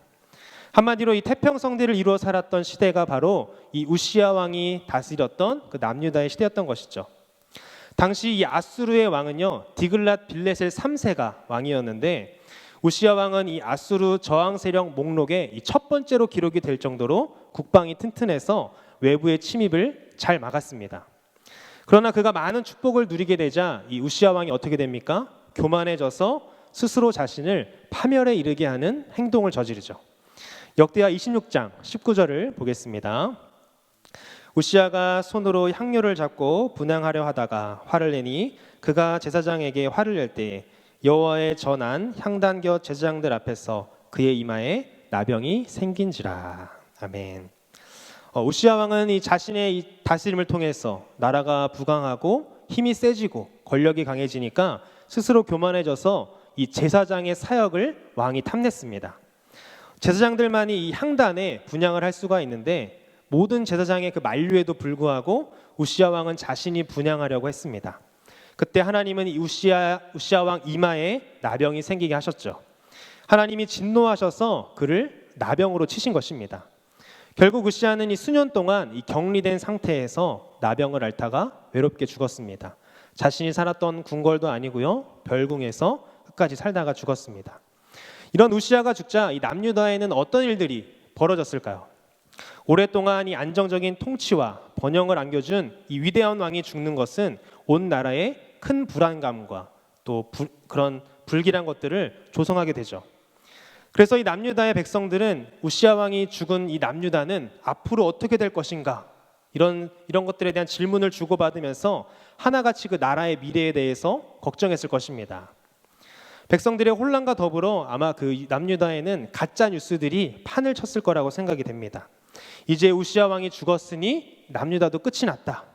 한마디로 이 태평성대를 이루어 살았던 시대가 바로 이 우시야 왕이 다스렸던 그 남유다의 시대였던 것이죠. 당시 이 아수르의 왕은요 디글랏 빌레셀 3세가 왕이었는데 우시야 왕은 이 아수르 저항 세력 목록에 이 첫 번째로 기록이 될 정도로 국방이 튼튼해서 외부의 침입을 잘 막았습니다. 그러나 그가 많은 축복을 누리게 되자 이 우시야 왕이 어떻게 됩니까? 교만해져서 스스로 자신을 파멸에 이르게 하는 행동을 저지르죠. 역대하 26장 19절을 보겠습니다. 우시야가 손으로 향료를 잡고 분향하려 하다가 화를 내니 그가 제사장에게 화를 낼 때에 여호와의 전한 향단곁 제사장들 앞에서 그의 이마에 나병이 생긴지라. 아멘. 우시야 왕은 이 자신의 이 다스림을 통해서 나라가 부강하고 힘이 세지고 권력이 강해지니까 스스로 교만해져서 이 제사장의 사역을 왕이 탐냈습니다. 제사장들만이 이 향단에 분향을 할 수가 있는데 모든 제사장의 그 만류에도 불구하고 우시야 왕은 자신이 분향하려고 했습니다. 그때 하나님은 이 우시야 왕 이마에 나병이 생기게 하셨죠. 하나님이 진노하셔서 그를 나병으로 치신 것입니다. 결국 우시야는 이 수년 동안 이 격리된 상태에서 나병을 앓다가 외롭게 죽었습니다. 자신이 살았던 궁궐도 아니고요, 별궁에서 끝까지 살다가 죽었습니다. 이런 우시야가 죽자 이 남유다에는 어떤 일들이 벌어졌을까요? 오랫동안 이 안정적인 통치와 번영을 안겨준 이 위대한 왕이 죽는 것은 온 나라에 큰 불안감과 또 그런 불길한 것들을 조성하게 되죠. 그래서 이 남유다의 백성들은 우시야 왕이 죽은 이 남유다는 앞으로 어떻게 될 것인가, 이런 것들에 대한 질문을 주고받으면서 하나같이 그 나라의 미래에 대해서 걱정했을 것입니다. 백성들의 혼란과 더불어 아마 그 남유다에는 가짜 뉴스들이 판을 쳤을 거라고 생각이 됩니다. 이제 우시야 왕이 죽었으니 남유다도 끝이 났다.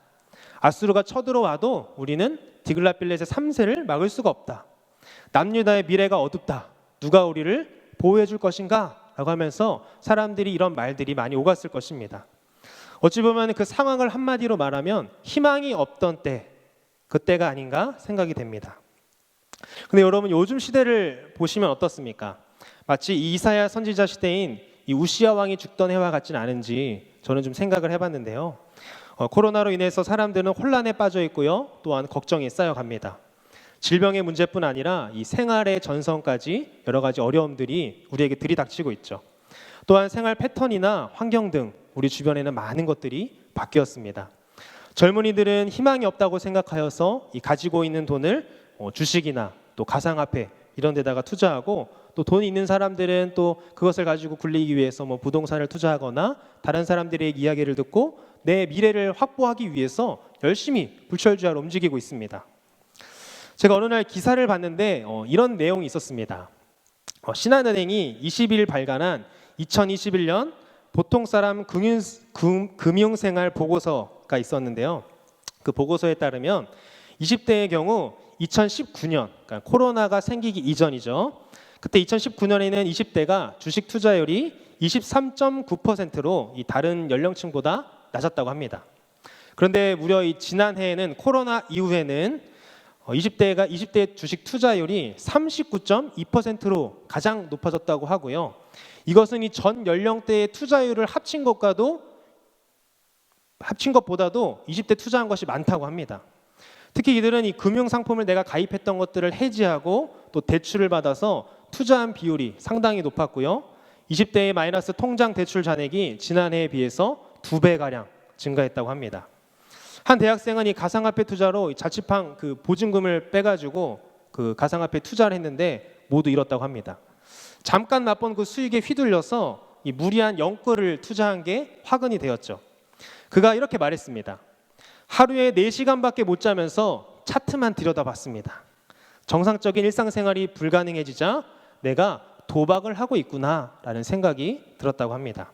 아수르가 쳐들어와도 우리는 디글랏빌렛의 3세를 막을 수가 없다. 남유다의 미래가 어둡다. 누가 우리를 보호해 줄 것인가? 라고 하면서 사람들이 이런 말들이 많이 오갔을 것입니다. 어찌 보면 그 상황을 한마디로 말하면 희망이 없던 때, 그때가 아닌가 생각이 됩니다. 근데 여러분, 요즘 시대를 보시면 어떻습니까? 마치 이사야 선지자 시대인 이 우시야 왕이 죽던 해와 같진 않은지 저는 좀 생각을 해봤는데요. 코로나로 인해서 사람들은 혼란에 빠져 있고요, 또한 걱정이 쌓여갑니다. 질병의 문제뿐 아니라 이 생활의 전선까지 여러 가지 어려움들이 우리에게 들이닥치고 있죠. 또한 생활 패턴이나 환경 등 우리 주변에는 많은 것들이 바뀌었습니다. 젊은이들은 희망이 없다고 생각하여서 이 가지고 있는 돈을 주식이나 또 가상화폐 이런 데다가 투자하고, 또 돈이 있는 사람들은 또 그것을 가지고 굴리기 위해서 부동산을 투자하거나 다른 사람들의 이야기를 듣고 내 미래를 확보하기 위해서 열심히 불철주야로 움직이고 있습니다. 제가 어느 날 기사를 봤는데 이런 내용이 있었습니다. 신한은행이 20일 발간한 2021년 보통사람 금융생활 보고서가 있었는데요. 그 보고서에 따르면 20대의 경우 2019년, 그러니까 코로나가 생기기 이전이죠. 그때 2019년에는 20대가 주식 투자율이 23.9%로 이 다른 연령층보다 낮았다고 합니다. 그런데 무려 이 지난해에는 코로나 이후에는 20대 주식 투자율이 39.2%로 가장 높아졌다고 하고요. 이것은 이 전 연령대의 투자율을 합친 것보다도 20대 투자한 것이 많다고 합니다. 특히 이들은 이 금융 상품을 내가 가입했던 것들을 해지하고 또 대출을 받아서 투자한 비율이 상당히 높았고요. 20대의 마이너스 통장 대출 잔액이 지난해에 비해서 2배가량 증가했다고 합니다. 한 대학생은 이 가상화폐 투자로 자취방 그 보증금을 빼가지고 그 가상화폐 투자를 했는데 모두 잃었다고 합니다. 잠깐 맛본 그 수익에 휘둘려서 이 무리한 영끌을 투자한 게 화근이 되었죠. 그가 이렇게 말했습니다. 하루에 4시간밖에 못 자면서 차트만 들여다봤습니다. 정상적인 일상생활이 불가능해지자 내가 도박을 하고 있구나라는 생각이 들었다고 합니다.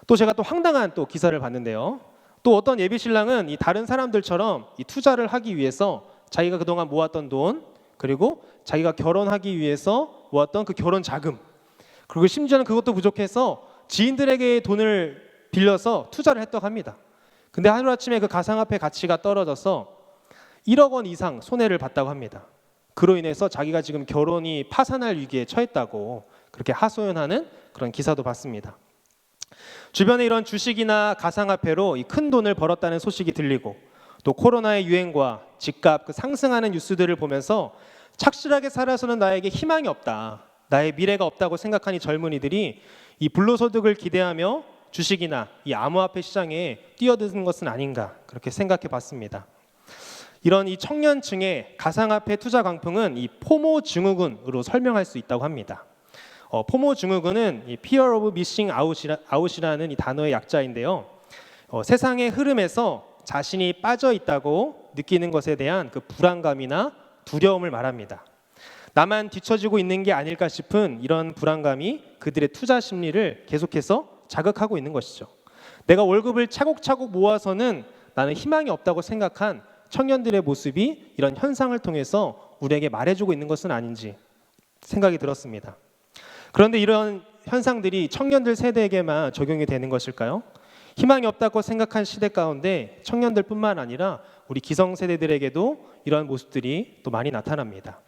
또 제가 또 황당한 또 기사를 봤는데요. 또 어떤 예비신랑은 이 다른 사람들처럼 이 투자를 하기 위해서 자기가 그동안 모았던 돈, 그리고 자기가 결혼하기 위해서 모았던 그 결혼 자금, 그리고 심지어는 그것도 부족해서 지인들에게 돈을 빌려서 투자를 했다고 합니다. 근데 하루아침에 그 가상화폐 가치가 떨어져서 1억 원 이상 손해를 봤다고 합니다. 그로 인해서 자기가 지금 결혼이 파산할 위기에 처했다고 그렇게 하소연하는 그런 기사도 봤습니다. 주변에 이런 주식이나 가상화폐로 이 큰 돈을 벌었다는 소식이 들리고, 또 코로나의 유행과 집값 그 상승하는 뉴스들을 보면서 착실하게 살아서는 나에게 희망이 없다, 나의 미래가 없다고 생각하니 젊은이들이 이 불로소득을 기대하며 주식이나 이 암호화폐 시장에 뛰어드는 것은 아닌가 그렇게 생각해 봤습니다. 이런 이 청년층의 가상화폐 투자 광풍은 이 포모 증후군으로 설명할 수 있다고 합니다. 포모 증후군은 이 Fear of Missing Out이라는 이 단어의 약자인데요. 세상의 흐름에서 자신이 빠져 있다고 느끼는 것에 대한 그 불안감이나 두려움을 말합니다. 나만 뒤처지고 있는 게 아닐까 싶은 이런 불안감이 그들의 투자 심리를 계속해서 자극하고 있는 것이죠. 내가 월급을 차곡차곡 모아서는 나는 희망이 없다고 생각한 청년들의 모습이 이런 현상을 통해서 우리에게 말해주고 있는 것은 아닌지 생각이 들었습니다. 그런데 이런 현상들이 청년들 세대에게만 적용이 되는 것일까요? 희망이 없다고 생각한 시대 가운데 청년들뿐만 아니라 우리 기성세대들에게도 이러한 모습들이 또 많이 나타납니다.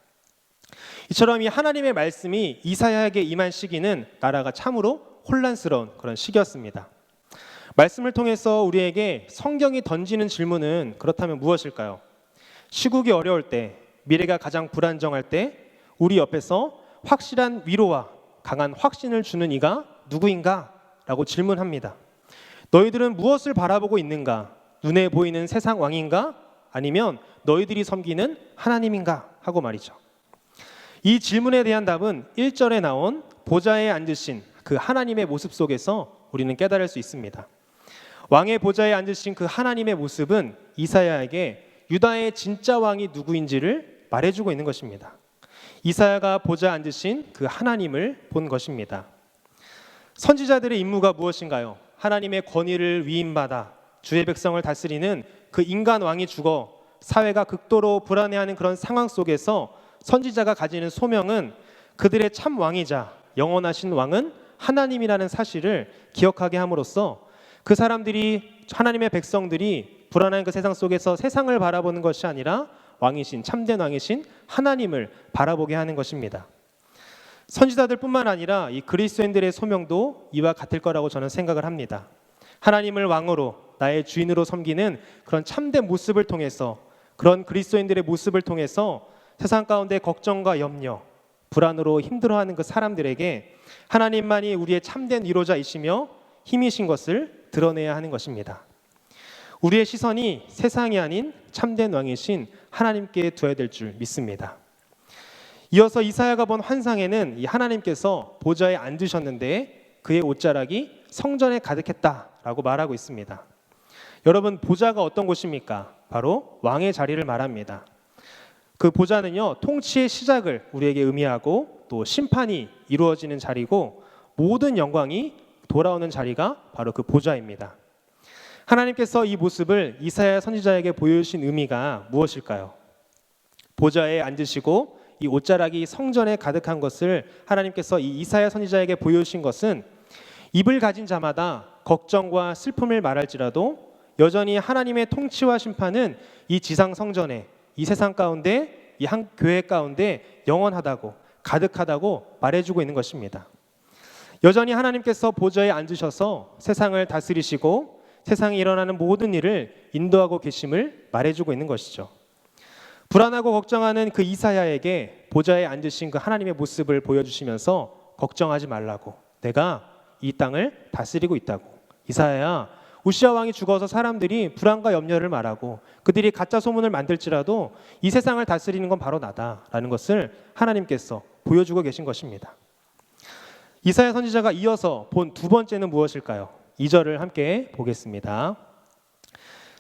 이처럼 이 하나님의 말씀이 이사야에게 임한 시기는 나라가 참으로 혼란스러운 그런 시기였습니다. 말씀을 통해서 우리에게 성경이 던지는 질문은 그렇다면 무엇일까요? 시국이 어려울 때, 미래가 가장 불안정할 때 우리 옆에서 확실한 위로와 강한 확신을 주는 이가 누구인가? 라고 질문합니다. 너희들은 무엇을 바라보고 있는가? 눈에 보이는 세상 왕인가? 아니면 너희들이 섬기는 하나님인가? 하고 말이죠. 이 질문에 대한 답은 1절에 나온 보좌에 앉으신 그 하나님의 모습 속에서 우리는 깨달을 수 있습니다. 왕의 보좌에 앉으신 그 하나님의 모습은 이사야에게 유다의 진짜 왕이 누구인지를 말해주고 있는 것입니다. 이사야가 보좌에 앉으신 그 하나님을 본 것입니다. 선지자들의 임무가 무엇인가요? 하나님의 권위를 위임받아 주의 백성을 다스리는 그 인간 왕이 죽어 사회가 극도로 불안해하는 그런 상황 속에서 선지자가 가지는 소명은 그들의 참 왕이자 영원하신 왕은 하나님이라는 사실을 기억하게 함으로써 그 사람들이, 하나님의 백성들이 불안한 그 세상 속에서 세상을 바라보는 것이 아니라 왕이신, 참된 왕이신 하나님을 바라보게 하는 것입니다. 선지자들뿐만 아니라 이 그리스도인들의 소명도 이와 같을 거라고 저는 생각을 합니다. 하나님을 왕으로, 나의 주인으로 섬기는 그런 참된 모습을 통해서, 그런 그리스도인들의 모습을 통해서 세상 가운데 걱정과 염려, 불안으로 힘들어하는 그 사람들에게 하나님만이 우리의 참된 위로자이시며 힘이신 것을 드러내야 하는 것입니다. 우리의 시선이 세상이 아닌 참된 왕이신 하나님께 두어야 될 줄 믿습니다. 이어서 이사야가 본 환상에는 이 하나님께서 보좌에 앉으셨는데 그의 옷자락이 성전에 가득했다라고 말하고 있습니다. 여러분, 보좌가 어떤 곳입니까? 바로 왕의 자리를 말합니다. 그 보좌는요, 통치의 시작을 우리에게 의미하고 또 심판이 이루어지는 자리고 모든 영광이 돌아오는 자리가 바로 그 보좌입니다. 하나님께서 이 모습을 이사야 선지자에게 보여주신 의미가 무엇일까요? 보좌에 앉으시고 이 옷자락이 성전에 가득한 것을 하나님께서 이 이사야 선지자에게 보여주신 것은 입을 가진 자마다 걱정과 슬픔을 말할지라도 여전히 하나님의 통치와 심판은 이 지상 성전에, 이 세상 가운데, 이 한 교회 가운데 영원하다고, 가득하다고 말해주고 있는 것입니다. 여전히 하나님께서 보좌에 앉으셔서 세상을 다스리시고 세상에 일어나는 모든 일을 인도하고 계심을 말해주고 있는 것이죠. 불안하고 걱정하는 그 이사야에게 보좌에 앉으신 그 하나님의 모습을 보여주시면서 걱정하지 말라고, 내가 이 땅을 다스리고 있다고. 이사야야, 우시아 왕이 죽어서 사람들이 불안과 염려를 말하고 그들이 가짜 소문을 만들지라도 이 세상을 다스리는 건 바로 나다라는 것을 하나님께서 보여주고 계신 것입니다. 이사야 선지자가 이어서 본 두 번째는 무엇일까요? 2절을 함께 보겠습니다.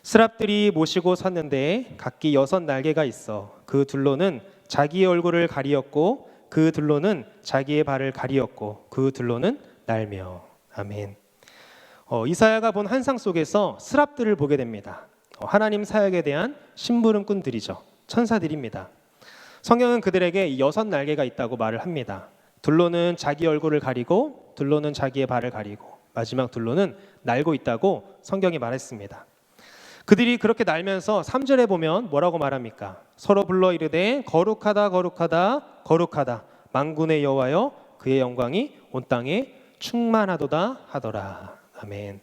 스랍들이 모시고 섰는데 각기 6 날개가 있어 그 둘로는 자기의 얼굴을 가리었고 그 둘로는 자기의 발을 가리었고 그 둘로는 날며. 아멘. 이사야가 본 환상 속에서 스랍들을 보게 됩니다. 하나님 사역에 대한 심부름꾼들이죠. 천사들입니다. 성경은 그들에게 6 날개가 있다고 말을 합니다. 둘로는 자기 얼굴을 가리고 둘로는 자기의 발을 가리고 마지막 둘로는 날고 있다고 성경이 말했습니다. 그들이 그렇게 날면서 3절에 보면 뭐라고 말합니까? 서로 불러 이르되 거룩하다 거룩하다 거룩하다 만군의 여호와여 그의 영광이 온 땅에 충만하도다 하더라. 아멘.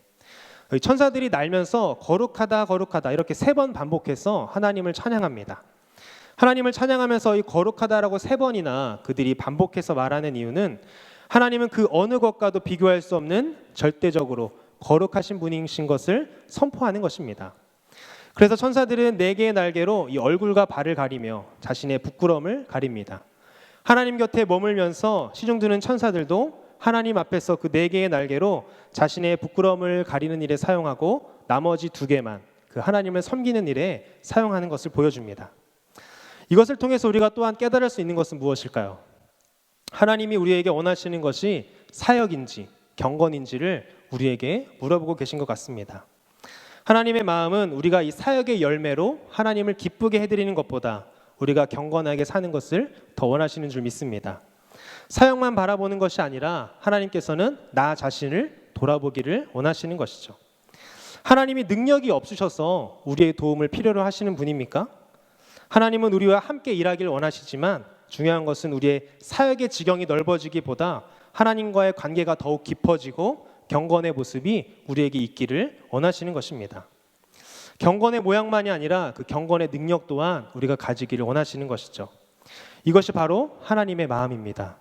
천사들이 날면서 거룩하다 거룩하다 이렇게 3번 반복해서 하나님을 찬양합니다. 하나님을 찬양하면서 이 거룩하다라고 3번이나 그들이 반복해서 말하는 이유는 하나님은 그 어느 것과도 비교할 수 없는 절대적으로 거룩하신 분이신 것을 선포하는 것입니다. 그래서 천사들은 4개의 날개로 이 얼굴과 발을 가리며 자신의 부끄러움을 가립니다. 하나님 곁에 머물면서 시중드는 천사들도 하나님 앞에서 그 4개의 날개로 자신의 부끄러움을 가리는 일에 사용하고 나머지 2개만 그 하나님을 섬기는 일에 사용하는 것을 보여줍니다. 이것을 통해서 우리가 또한 깨달을 수 있는 것은 무엇일까요? 하나님이 우리에게 원하시는 것이 사역인지 경건인지를 우리에게 물어보고 계신 것 같습니다. 하나님의 마음은 우리가 이 사역의 열매로 하나님을 기쁘게 해드리는 것보다 우리가 경건하게 사는 것을 더 원하시는 줄 믿습니다. 사역만 바라보는 것이 아니라 하나님께서는 나 자신을 돌아보기를 원하시는 것이죠. 하나님이 능력이 없으셔서 우리의 도움을 필요로 하시는 분입니까? 하나님은 우리와 함께 일하길 원하시지만 중요한 것은 우리의 사역의 지경이 넓어지기보다 하나님과의 관계가 더욱 깊어지고 경건의 모습이 우리에게 있기를 원하시는 것입니다. 경건의 모양만이 아니라 그 경건의 능력 또한 우리가 가지기를 원하시는 것이죠. 이것이 바로 하나님의 마음입니다.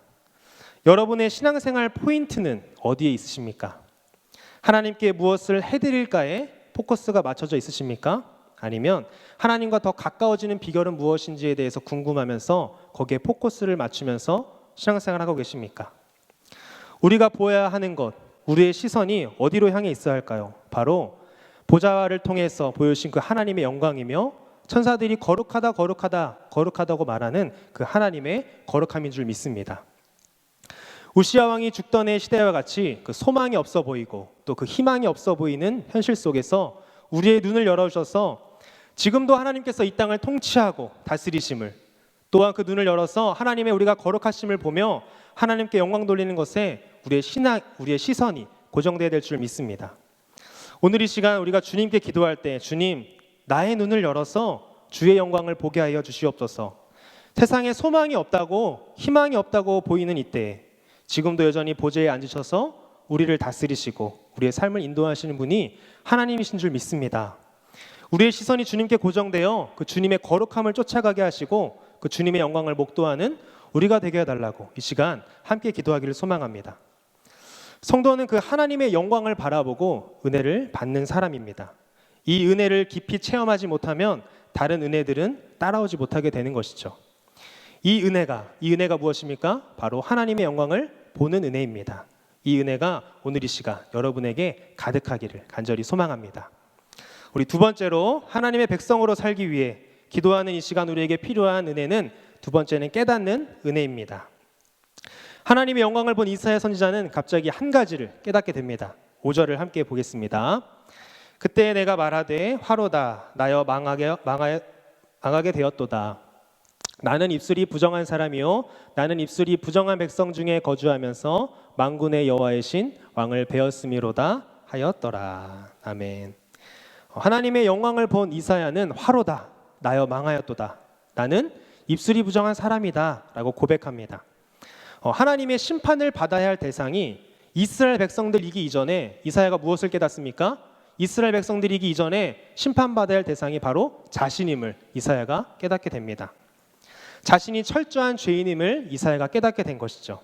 여러분의 신앙생활 포인트는 어디에 있으십니까? 하나님께 무엇을 해드릴까에 포커스가 맞춰져 있으십니까? 아니면 하나님과 더 가까워지는 비결은 무엇인지에 대해서 궁금하면서 거기에 포커스를 맞추면서 신앙생활하고 계십니까? 우리가 보아야 하는 것, 우리의 시선이 어디로 향해 있어야 할까요? 바로 보좌를 통해서 보여주신 그 하나님의 영광이며 천사들이 거룩하다 거룩하다 거룩하다고 말하는 그 하나님의 거룩함인 줄 믿습니다. 우시아 왕이 죽던 해 시대와 같이 그 소망이 없어 보이고 또 그 희망이 없어 보이는 현실 속에서 우리의 눈을 열어주셔서 지금도 하나님께서 이 땅을 통치하고 다스리심을, 또한 그 눈을 열어서 하나님의 우리가 거룩하심을 보며 하나님께 영광 돌리는 것에 우리의 시선이 고정되어야 될 줄 믿습니다. 오늘 이 시간 우리가 주님께 기도할 때, 주님, 나의 눈을 열어서 주의 영광을 보게 하여 주시옵소서. 세상에 소망이 없다고, 희망이 없다고 보이는 이때에 지금도 여전히 보좌에 앉으셔서 우리를 다스리시고 우리의 삶을 인도하시는 분이 하나님이신 줄 믿습니다. 우리의 시선이 주님께 고정되어 그 주님의 거룩함을 쫓아가게 하시고 그 주님의 영광을 목도하는 우리가 되게 해달라고 이 시간 함께 기도하기를 소망합니다. 성도는 그 하나님의 영광을 바라보고 은혜를 받는 사람입니다. 이 은혜를 깊이 체험하지 못하면 다른 은혜들은 따라오지 못하게 되는 것이죠. 이 은혜가 무엇입니까? 바로 하나님의 영광을 보는 은혜입니다. 이 은혜가 오늘 이 시간 여러분에게 가득하기를 간절히 소망합니다. 우리 두 번째로 하나님의 백성으로 살기 위해 기도하는 이 시간 우리에게 필요한 은혜는 두 번째는 깨닫는 은혜입니다. 하나님의 영광을 본 이사야 선지자는 갑자기 한 가지를 깨닫게 됩니다. 5절을 함께 보겠습니다. 그때 내가 말하되 화로다 나여 망하게 되었도다. 나는 입술이 부정한 사람이요 나는 입술이 부정한 백성 중에 거주하면서 만군의 여호와의 신 왕을 베었음이로다 하였더라. 아멘. 하나님의 영광을 본 이사야는 화로다 나여 망하였도다. 나는 입술이 부정한 사람이다 라고 고백합니다. 하나님의 심판을 받아야 할 대상이 이스라엘 백성들이기 이전에 이사야가 무엇을 깨닫습니까? 이스라엘 백성들이기 이전에 심판받아야 할 대상이 바로 자신임을 이사야가 깨닫게 됩니다. 자신이 철저한 죄인임을 이사야가 깨닫게 된 것이죠.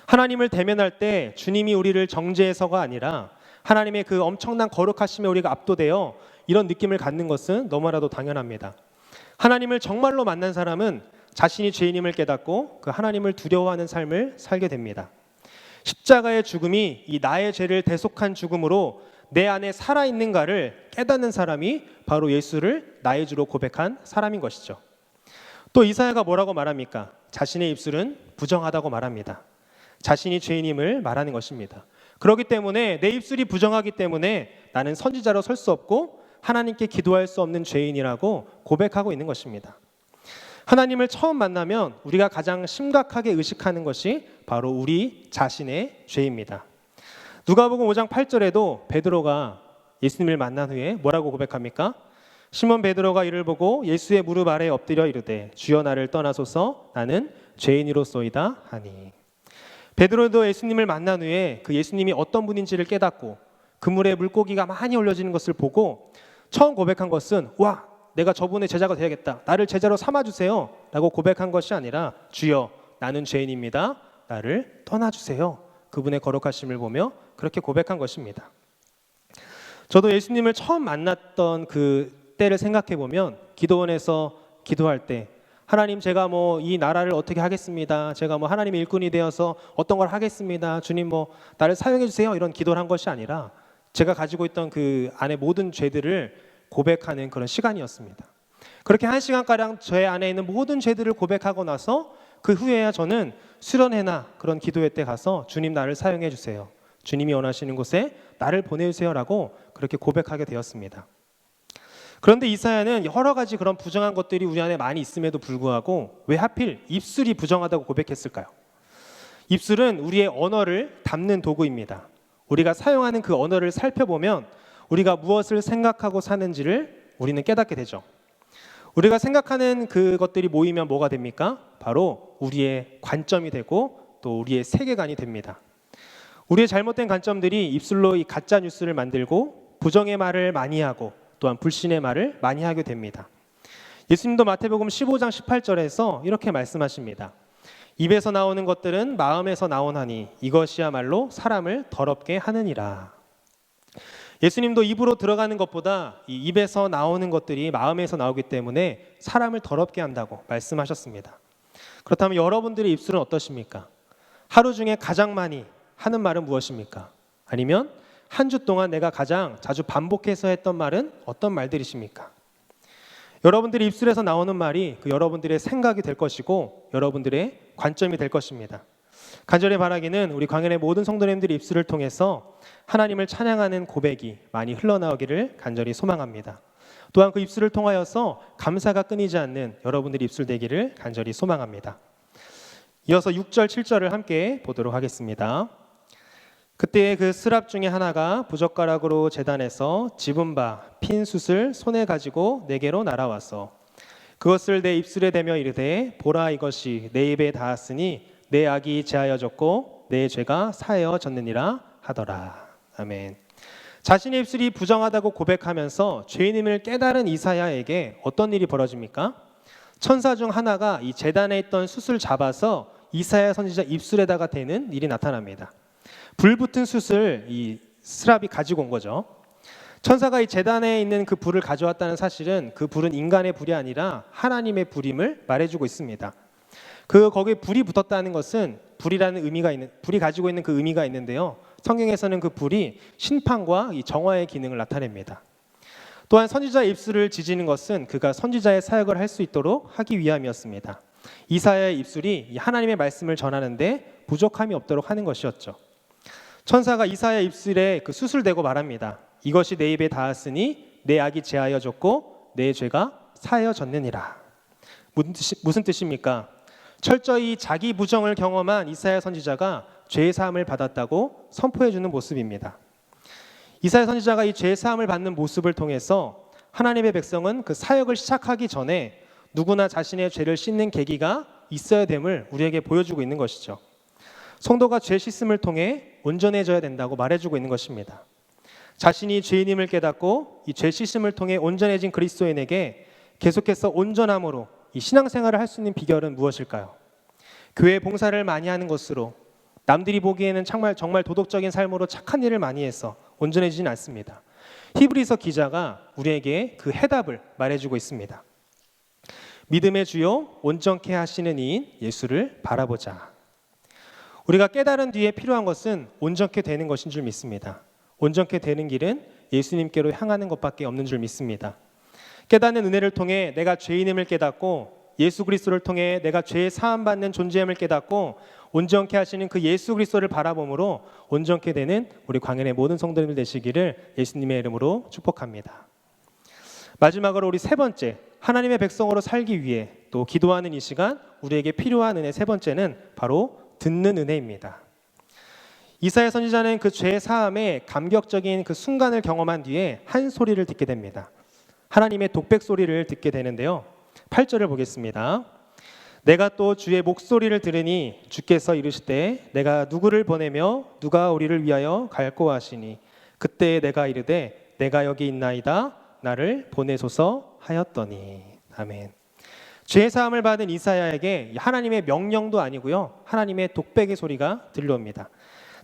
하나님을 대면할 때 주님이 우리를 정죄해서가 아니라 하나님의 그 엄청난 거룩하심에 우리가 압도되어 이런 느낌을 갖는 것은 너무나도 당연합니다. 하나님을 정말로 만난 사람은 자신이 죄인임을 깨닫고 그 하나님을 두려워하는 삶을 살게 됩니다. 십자가의 죽음이 이 나의 죄를 대속한 죽음으로 내 안에 살아있는가를 깨닫는 사람이 바로 예수를 나의 주로 고백한 사람인 것이죠. 또 이사야가 뭐라고 말합니까? 자신의 입술은 부정하다고 말합니다. 자신이 죄인임을 말하는 것입니다. 그렇기 때문에 내 입술이 부정하기 때문에 나는 선지자로 설 수 없고 하나님께 기도할 수 없는 죄인이라고 고백하고 있는 것입니다. 하나님을 처음 만나면 우리가 가장 심각하게 의식하는 것이 바로 우리 자신의 죄입니다. 누가복음 5장 8절에도 베드로가 예수님을 만난 후에 뭐라고 고백합니까? 시몬 베드로가 이를 보고 예수의 무릎 아래에 엎드려 이르되 주여 나를 떠나소서 나는 죄인이로소이다 하니. 베드로도 예수님을 만난 후에 그 예수님이 어떤 분인지를 깨닫고 그물에 물고기가 많이 올려지는 것을 보고 처음 고백한 것은 와 내가 저분의 제자가 되야겠다 나를 제자로 삼아주세요 라고 고백한 것이 아니라 주여 나는 죄인입니다 나를 떠나주세요 그분의 거룩하심을 보며 그렇게 고백한 것입니다. 저도 예수님을 처음 만났던 그 때를 생각해 보면 기도원에서 기도할 때 하나님 제가 뭐 이 나라를 어떻게 하겠습니다. 제가 뭐 하나님의 일꾼이 되어서 어떤 걸 하겠습니다. 주님 뭐 나를 사용해 주세요. 이런 기도를 한 것이 아니라 제가 가지고 있던 그 안에 모든 죄들을 고백하는 그런 시간이었습니다. 그렇게 1시간가량 제 안에 있는 모든 죄들을 고백하고 나서 그 후에야 저는 수련회나 그런 기도회 때 가서 주님 나를 사용해 주세요, 주님이 원하시는 곳에 나를 보내주세요라고 그렇게 고백하게 되었습니다. 그런데 이사야는 여러 가지 그런 부정한 것들이 우리 안에 많이 있음에도 불구하고 왜 하필 입술이 부정하다고 고백했을까요? 입술은 우리의 언어를 담는 도구입니다. 우리가 사용하는 그 언어를 살펴보면 우리가 무엇을 생각하고 사는지를 우리는 깨닫게 되죠. 우리가 생각하는 그것들이 모이면 뭐가 됩니까? 바로 우리의 관점이 되고 또 우리의 세계관이 됩니다. 우리의 잘못된 관점들이 입술로 이 가짜 뉴스를 만들고 부정의 말을 많이 하고 또한 불신의 말을 많이 하게 됩니다. 예수님도 마태복음 15장 18절에서 이렇게 말씀하십니다. 입에서 나오는 것들은 마음에서 나오나니 이것이야말로 사람을 더럽게 하느니라. 예수님도 입으로 들어가는 것보다 이 입에서 나오는 것들이 마음에서 나오기 때문에 사람을 더럽게 한다고 말씀하셨습니다. 그렇다면 여러분들의 입술은 어떠십니까? 하루 중에 가장 많이 하는 말은 무엇입니까? 아니면 한 주 동안 내가 가장 자주 반복해서 했던 말은 어떤 말들이십니까? 여러분들의 입술에서 나오는 말이 그 여러분들의 생각이 될 것이고 여러분들의 관점이 될 것입니다. 간절히 바라기는 우리 광연의 모든 성도님들의 입술을 통해서 하나님을 찬양하는 고백이 많이 흘러나오기를 간절히 소망합니다. 또한 그 입술을 통하여서 감사가 끊이지 않는 여러분들의 입술 되기를 간절히 소망합니다. 이어서 6절, 7절을 함께 보도록 하겠습니다. 그때 그 스랍 중에 하나가 부젓가락으로 제단에서 집은 바 핀 숯을 손에 가지고 내게로 날아와서 그것을 내 입술에 대며 이르되 보라 이것이 내 입에 닿았으니 내 악이 제하여졌고 내 죄가 사하여졌느니라 하더라. 아멘. 자신의 입술이 부정하다고 고백하면서 죄인임을 깨달은 이사야에게 어떤 일이 벌어집니까? 천사 중 하나가 이 제단에 있던 숯을 잡아서 이사야 선지자 입술에다가 대는 일이 나타납니다. 불붙은 숯을 이 스랍이 가지고 온 거죠. 천사가 이 제단에 있는 그 불을 가져왔다는 사실은 그 불은 인간의 불이 아니라 하나님의 불임을 말해주고 있습니다. 거기에 불이 붙었다는 것은 불이 가지고 있는 그 의미가 있는데요. 성경에서는 그 불이 심판과 이 정화의 기능을 나타냅니다. 또한 선지자의 입술을 지지는 것은 그가 선지자의 사역을 할 수 있도록 하기 위함이었습니다. 이사야의 입술이 하나님의 말씀을 전하는데 부족함이 없도록 하는 것이었죠. 천사가 이사야의 입술에 그 숯을 대고 말합니다. 이것이 내 입에 닿았으니 내 악이 제하여졌고 내 죄가 사하여졌느니라. 무슨 뜻입니까? 철저히 자기 부정을 경험한 이사야 선지자가 죄 사함을 받았다고 선포해 주는 모습입니다. 이사야 선지자가 이 죄 사함을 받는 모습을 통해서 하나님의 백성은 그 사역을 시작하기 전에 누구나 자신의 죄를 씻는 계기가 있어야 됨을 우리에게 보여주고 있는 것이죠. 성도가 죄 씻음을 통해 온전해져야 된다고 말해주고 있는 것입니다. 자신이 죄인임을 깨닫고 이 죄 씻음을 통해 온전해진 그리스도인에게 계속해서 온전함으로 이 신앙생활을 할 수 있는 비결은 무엇일까요? 교회 봉사를 많이 하는 것으로 남들이 보기에는 정말 도덕적인 삶으로 착한 일을 많이 해서 온전해지진 않습니다. 히브리서 기자가 우리에게 그 해답을 말해주고 있습니다. 믿음의 주요 온전케 하시는 이인 예수를 바라보자. 우리가 깨달은 뒤에 필요한 것은 온전케 되는 것인 줄 믿습니다. 온전케 되는 길은 예수님께로 향하는 것밖에 없는 줄 믿습니다. 깨닫는 은혜를 통해 내가 죄인임을 깨닫고 예수 그리스도를 통해 내가 죄 사함 받는 존재임을 깨닫고 온전케 하시는 그 예수 그리스도를 바라봄으로 온전케 되는 우리 광연의 모든 성도님들 되시기를 예수님의 이름으로 축복합니다. 마지막으로 우리 세 번째, 하나님의 백성으로 살기 위해 또 기도하는 이 시간 우리에게 필요한 은혜 세 번째는 바로 듣는 은혜입니다. 이사야 선지자는 그 죄 사함의 감격적인 그 순간을 경험한 뒤에 한 소리를 듣게 됩니다. 하나님의 독백 소리를 듣게 되는데요. 8절을 보겠습니다. 내가 또 주의 목소리를 들으니 주께서 이르시되 내가 누구를 보내며 누가 우리를 위하여 갈고 하시니 그때 내가 이르되 내가 여기 있나이다 나를 보내소서 하였더니. 아멘. 죄 사함을 받은 이사야에게 하나님의 명령도 아니고요, 하나님의 독백의 소리가 들려옵니다.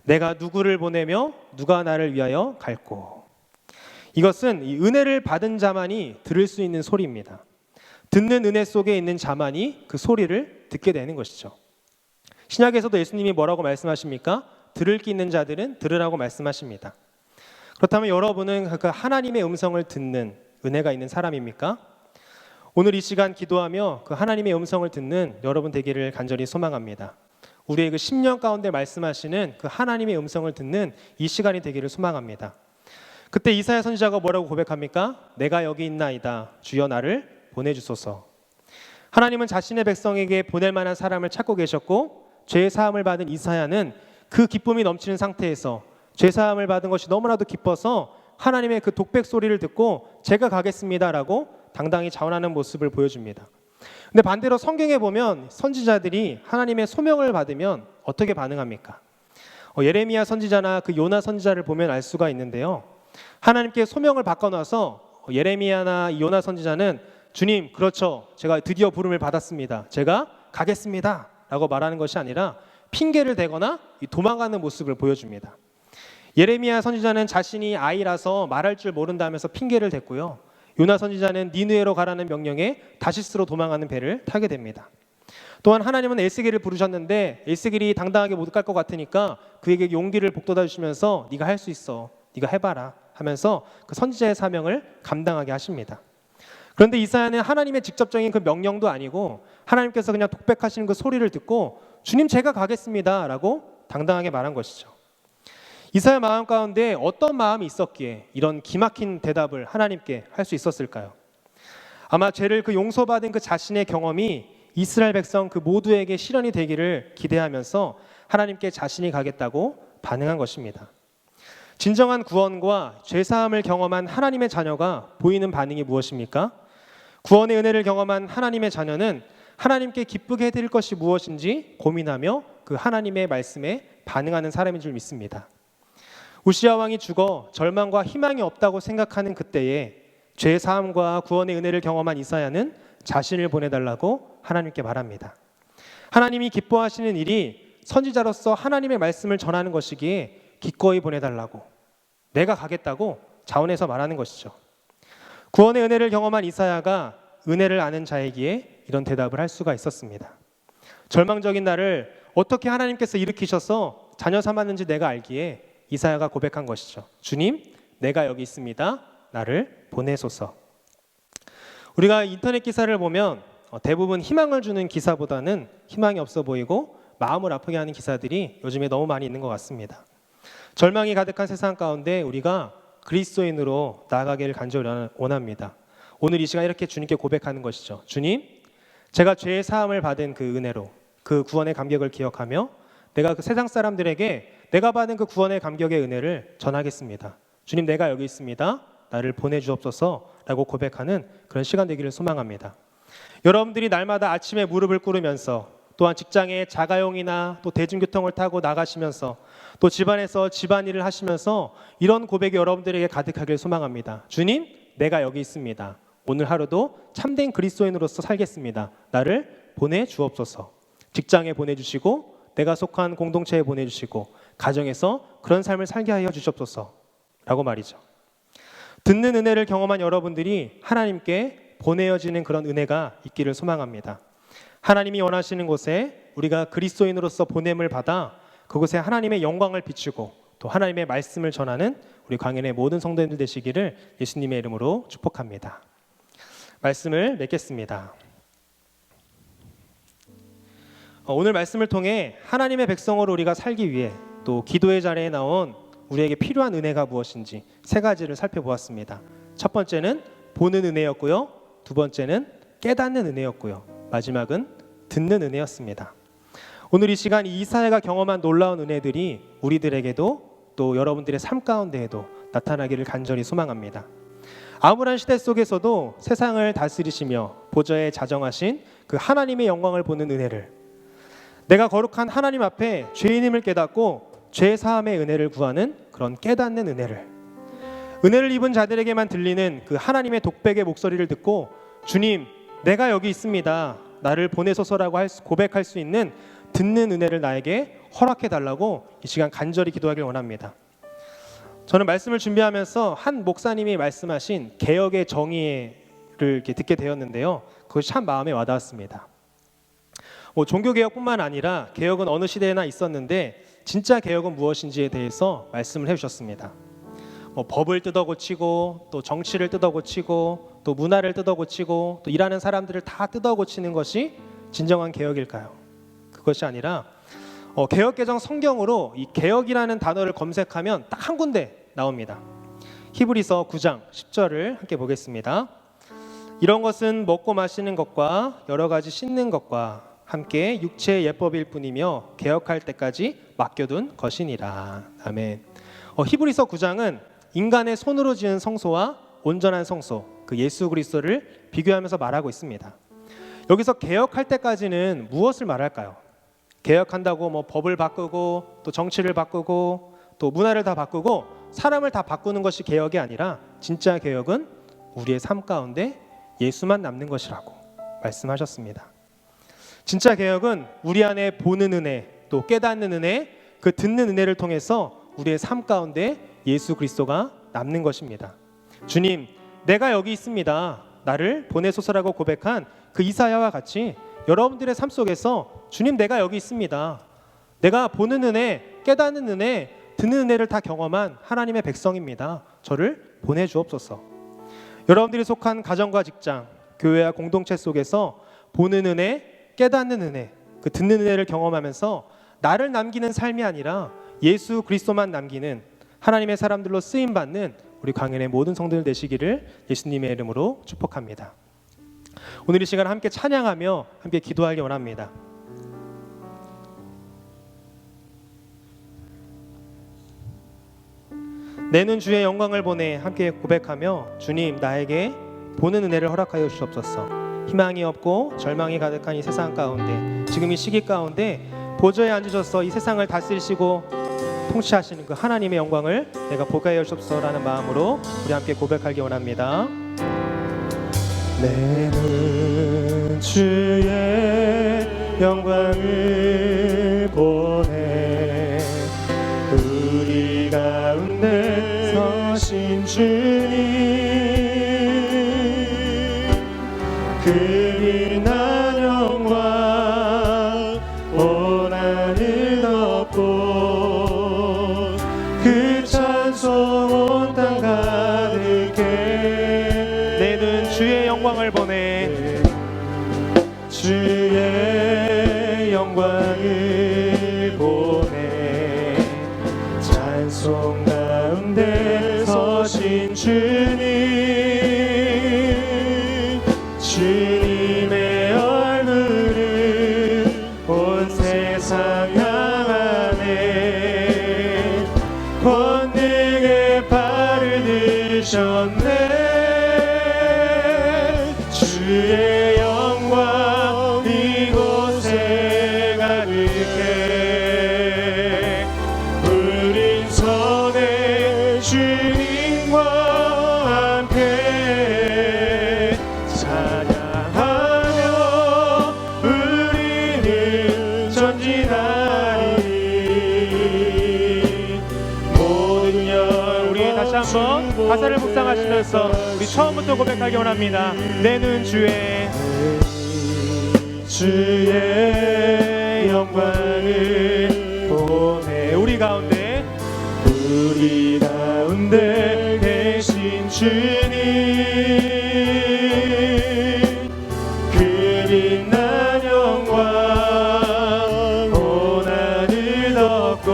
내가 누구를 보내며 누가 나를 위하여 갈고. 이것은 이 은혜를 받은 자만이 들을 수 있는 소리입니다. 듣는 은혜 속에 있는 자만이 그 소리를 듣게 되는 것이죠. 신약에서도 예수님이 뭐라고 말씀하십니까? 들을 귀 있는 자들은 들으라고 말씀하십니다. 그렇다면 여러분은 그 하나님의 음성을 듣는 은혜가 있는 사람입니까? 오늘 이 시간 기도하며 그 하나님의 음성을 듣는 여러분 되기를 간절히 소망합니다. 우리의 그 10년 가운데 말씀하시는 그 하나님의 음성을 듣는 이 시간이 되기를 소망합니다. 그때 이사야 선지자가 뭐라고 고백합니까? 내가 여기 있나이다. 주여 나를 보내주소서. 하나님은 자신의 백성에게 보낼 만한 사람을 찾고 계셨고 죄 사함을 받은 이사야는 그 기쁨이 넘치는 상태에서 죄 사함을 받은 것이 너무나도 기뻐서 하나님의 그 독백 소리를 듣고 제가 가겠습니다라고 당당히 자원하는 모습을 보여줍니다. 근데 반대로 성경에 보면 선지자들이 하나님의 소명을 받으면 어떻게 반응합니까? 예레미야 선지자나 그 요나 선지자를 보면 알 수가 있는데요. 하나님께 소명을 바꿔놔서 예레미야나 요나 선지자는 주님, 그렇죠. 제가 드디어 부름을 받았습니다. 제가 가겠습니다. 라고 말하는 것이 아니라 핑계를 대거나 도망가는 모습을 보여줍니다. 예레미야 선지자는 자신이 아이라서 말할 줄 모른다면서 핑계를 댔고요. 요나 선지자는 니느웨로 가라는 명령에 다시스로 도망가는 배를 타게 됩니다. 또한 하나님은 에스겔을 부르셨는데 에스겔이 당당하게 못 갈 것 같으니까 그에게 용기를 북돋아 주시면서 네가 할 수 있어. 네가 해봐라 하면서 그 선지자의 사명을 감당하게 하십니다. 그런데 이사야는 하나님의 직접적인 그 명령도 아니고 하나님께서 그냥 독백하시는 그 소리를 듣고 주님 제가 가겠습니다 라고 당당하게 말한 것이죠. 이사야 마음 가운데 어떤 마음이 있었기에 이런 기막힌 대답을 하나님께 할 수 있었을까요? 아마 죄를 그 용서받은 그 자신의 경험이 이스라엘 백성 그 모두에게 실현이 되기를 기대하면서 하나님께 자신이 가겠다고 반응한 것입니다. 진정한 구원과 죄사함을 경험한 하나님의 자녀가 보이는 반응이 무엇입니까? 구원의 은혜를 경험한 하나님의 자녀는 하나님께 기쁘게 해드릴 것이 무엇인지 고민하며 그 하나님의 말씀에 반응하는 사람인 줄 믿습니다. 우시아 왕이 죽어 절망과 희망이 없다고 생각하는 그때에 죄사함과 구원의 은혜를 경험한 이사야는 자신을 보내달라고 하나님께 말합니다. 하나님이 기뻐하시는 일이 선지자로서 하나님의 말씀을 전하는 것이기에 기꺼이 보내달라고 내가 가겠다고 자원해서 말하는 것이죠. 구원의 은혜를 경험한 이사야가 은혜를 아는 자이기에 이런 대답을 할 수가 있었습니다. 절망적인 나를 어떻게 하나님께서 일으키셔서 자녀 삼았는지 내가 알기에 이사야가 고백한 것이죠. 주님, 내가 여기 있습니다. 나를 보내소서. 우리가 인터넷 기사를 보면 대부분 희망을 주는 기사보다는 희망이 없어 보이고 마음을 아프게 하는 기사들이 요즘에 너무 많이 있는 것 같습니다. 절망이 가득한 세상 가운데 우리가 그리스도인으로 나아가기를 간절히 원합니다. 오늘 이 시간 이렇게 주님께 고백하는 것이죠. 주님, 제가 죄의 사함을 받은 그 은혜로 그 구원의 감격을 기억하며 내가 그 세상 사람들에게 내가 받은 그 구원의 감격의 은혜를 전하겠습니다. 주님, 내가 여기 있습니다. 나를 보내주옵소서라고 고백하는 그런 시간 되기를 소망합니다. 여러분들이 날마다 아침에 무릎을 꿇으면서 또한 직장에 자가용이나 또 대중교통을 타고 나가시면서 또 집안에서 집안일을 하시면서 이런 고백이 여러분들에게 가득하길 소망합니다. 주님, 내가 여기 있습니다. 오늘 하루도 참된 그리스도인으로서 살겠습니다. 나를 보내주옵소서. 직장에 보내주시고 내가 속한 공동체에 보내주시고 가정에서 그런 삶을 살게 하여 주시옵소서 라고 말이죠. 듣는 은혜를 경험한 여러분들이 하나님께 보내어지는 그런 은혜가 있기를 소망합니다. 하나님이 원하시는 곳에 우리가 그리스도인으로서 보냄을 받아 그곳에 하나님의 영광을 비추고 또 하나님의 말씀을 전하는 우리 광연의 모든 성도님들 되시기를 예수님의 이름으로 축복합니다. 말씀을 맺겠습니다. 오늘 말씀을 통해 하나님의 백성으로 우리가 살기 위해 또 기도의 자리에 나온 우리에게 필요한 은혜가 무엇인지 세 가지를 살펴보았습니다. 첫 번째는 보는 은혜였고요. 두 번째는 깨닫는 은혜였고요. 마지막은 듣는 은혜였습니다. 오늘 이 시간 이사야가 경험한 놀라운 은혜들이 우리들에게도 또 여러분들의 삶 가운데에도 나타나기를 간절히 소망합니다. 암울한 시대 속에서도 세상을 다스리시며 보좌에 자정하신 그 하나님의 영광을 보는 은혜를, 내가 거룩한 하나님 앞에 죄인임을 깨닫고 죄 사함의 은혜를 구하는 그런 깨닫는 은혜를 입은 자들에게만 들리는 그 하나님의 독백의 목소리를 듣고 주님, 내가 여기 있습니다. 나를 보내소서라고 고백할 수 있는 듣는 은혜를 나에게 허락해 달라고 이 시간 간절히 기도하길 원합니다. 저는 말씀을 준비하면서 한 목사님이 말씀하신 개혁의 정의를 이렇게 듣게 되었는데요. 그것이 참 마음에 와닿았습니다. 종교개혁뿐만 아니라 개혁은 어느 시대에나 있었는데 진짜 개혁은 무엇인지에 대해서 말씀을 해주셨습니다. 법을 뜯어고치고 또 정치를 뜯어고치고 또 문화를 뜯어고치고 또 일하는 사람들을 다 뜯어고치는 것이 진정한 개혁일까요? 그것이 아니라 개혁개정 성경으로 이 개혁이라는 단어를 검색하면 딱 한 군데 나옵니다. 히브리서 9장 10절을 함께 보겠습니다. 이런 것은 먹고 마시는 것과 여러 가지 씻는 것과 함께 육체의 예법일 뿐이며 개혁할 때까지 맡겨둔 것이니라. 아멘. 히브리서 9장은 인간의 손으로 지은 성소와 온전한 성소, 그 예수 그리스도를 비교하면서 말하고 있습니다. 여기서 개혁할 때까지는 무엇을 말할까요? 개혁한다고 뭐 법을 바꾸고 또 정치를 바꾸고 또 문화를 다 바꾸고 사람을 다 바꾸는 것이 개혁이 아니라 진짜 개혁은 우리의 삶 가운데 예수만 남는 것이라고 말씀하셨습니다. 진짜 개혁은 우리 안에 보는 은혜, 또 깨닫는 은혜, 그 듣는 은혜를 통해서 우리의 삶 가운데 예수 그리스도가 남는 것입니다. 주님, 내가 여기 있습니다. 나를 보내소서라고 고백한 그 이사야와 같이 여러분들의 삶 속에서 주님, 내가 여기 있습니다. 내가 보는 은혜, 깨닫는 은혜, 듣는 은혜를 다 경험한 하나님의 백성입니다. 저를 보내주옵소서. 여러분들이 속한 가정과 직장, 교회와 공동체 속에서 보는 은혜, 깨닫는 은혜, 그 듣는 은혜를 경험하면서 나를 남기는 삶이 아니라 예수 그리스도만 남기는 하나님의 사람들로 쓰임받는 우리 광연의 모든 성도들 되시기를 예수님의 이름으로 축복합니다. 오늘 이 시간 함께 찬양하며 함께 기도하기 원합니다. 내 눈 주의 영광을 보내 함께 고백하며 주님, 나에게 보는 은혜를 허락하여 주시옵소서. 희망이 없고 절망이 가득한 이 세상 가운데, 지금 이 시기 가운데 보좌에 앉으셔서 이 세상을 다스리시고 통치하시는 그 하나님의 영광을 내가 보게 하여 주옵소서라는 마음으로 우리 함께 고백하기 원합니다. 내 눈 주의 영광을 보내 우리 가운데 서신 주님, 그리난 영광 온 하늘 덮고 그 찬송 온 땅 가득해. 내 눈 주의 영광을 보내 주의 영광을 보내 찬송 가운데 서신 주님, 주님의 얼굴을 온 세상 향하네. 권능의 발을 드셨네. 주의 영광 이곳에 가득해. 우린 선의 주님과 함께 찬양하며 우리는 전진하리. 모든 영 우리 다시 한번 가사를 묵상하시면서 우리 처음부터 고백하기 원합니다. 내 눈 주의 영광을 보내 우리 가운데 계신 주님, 그린 영광 온 하늘 덮고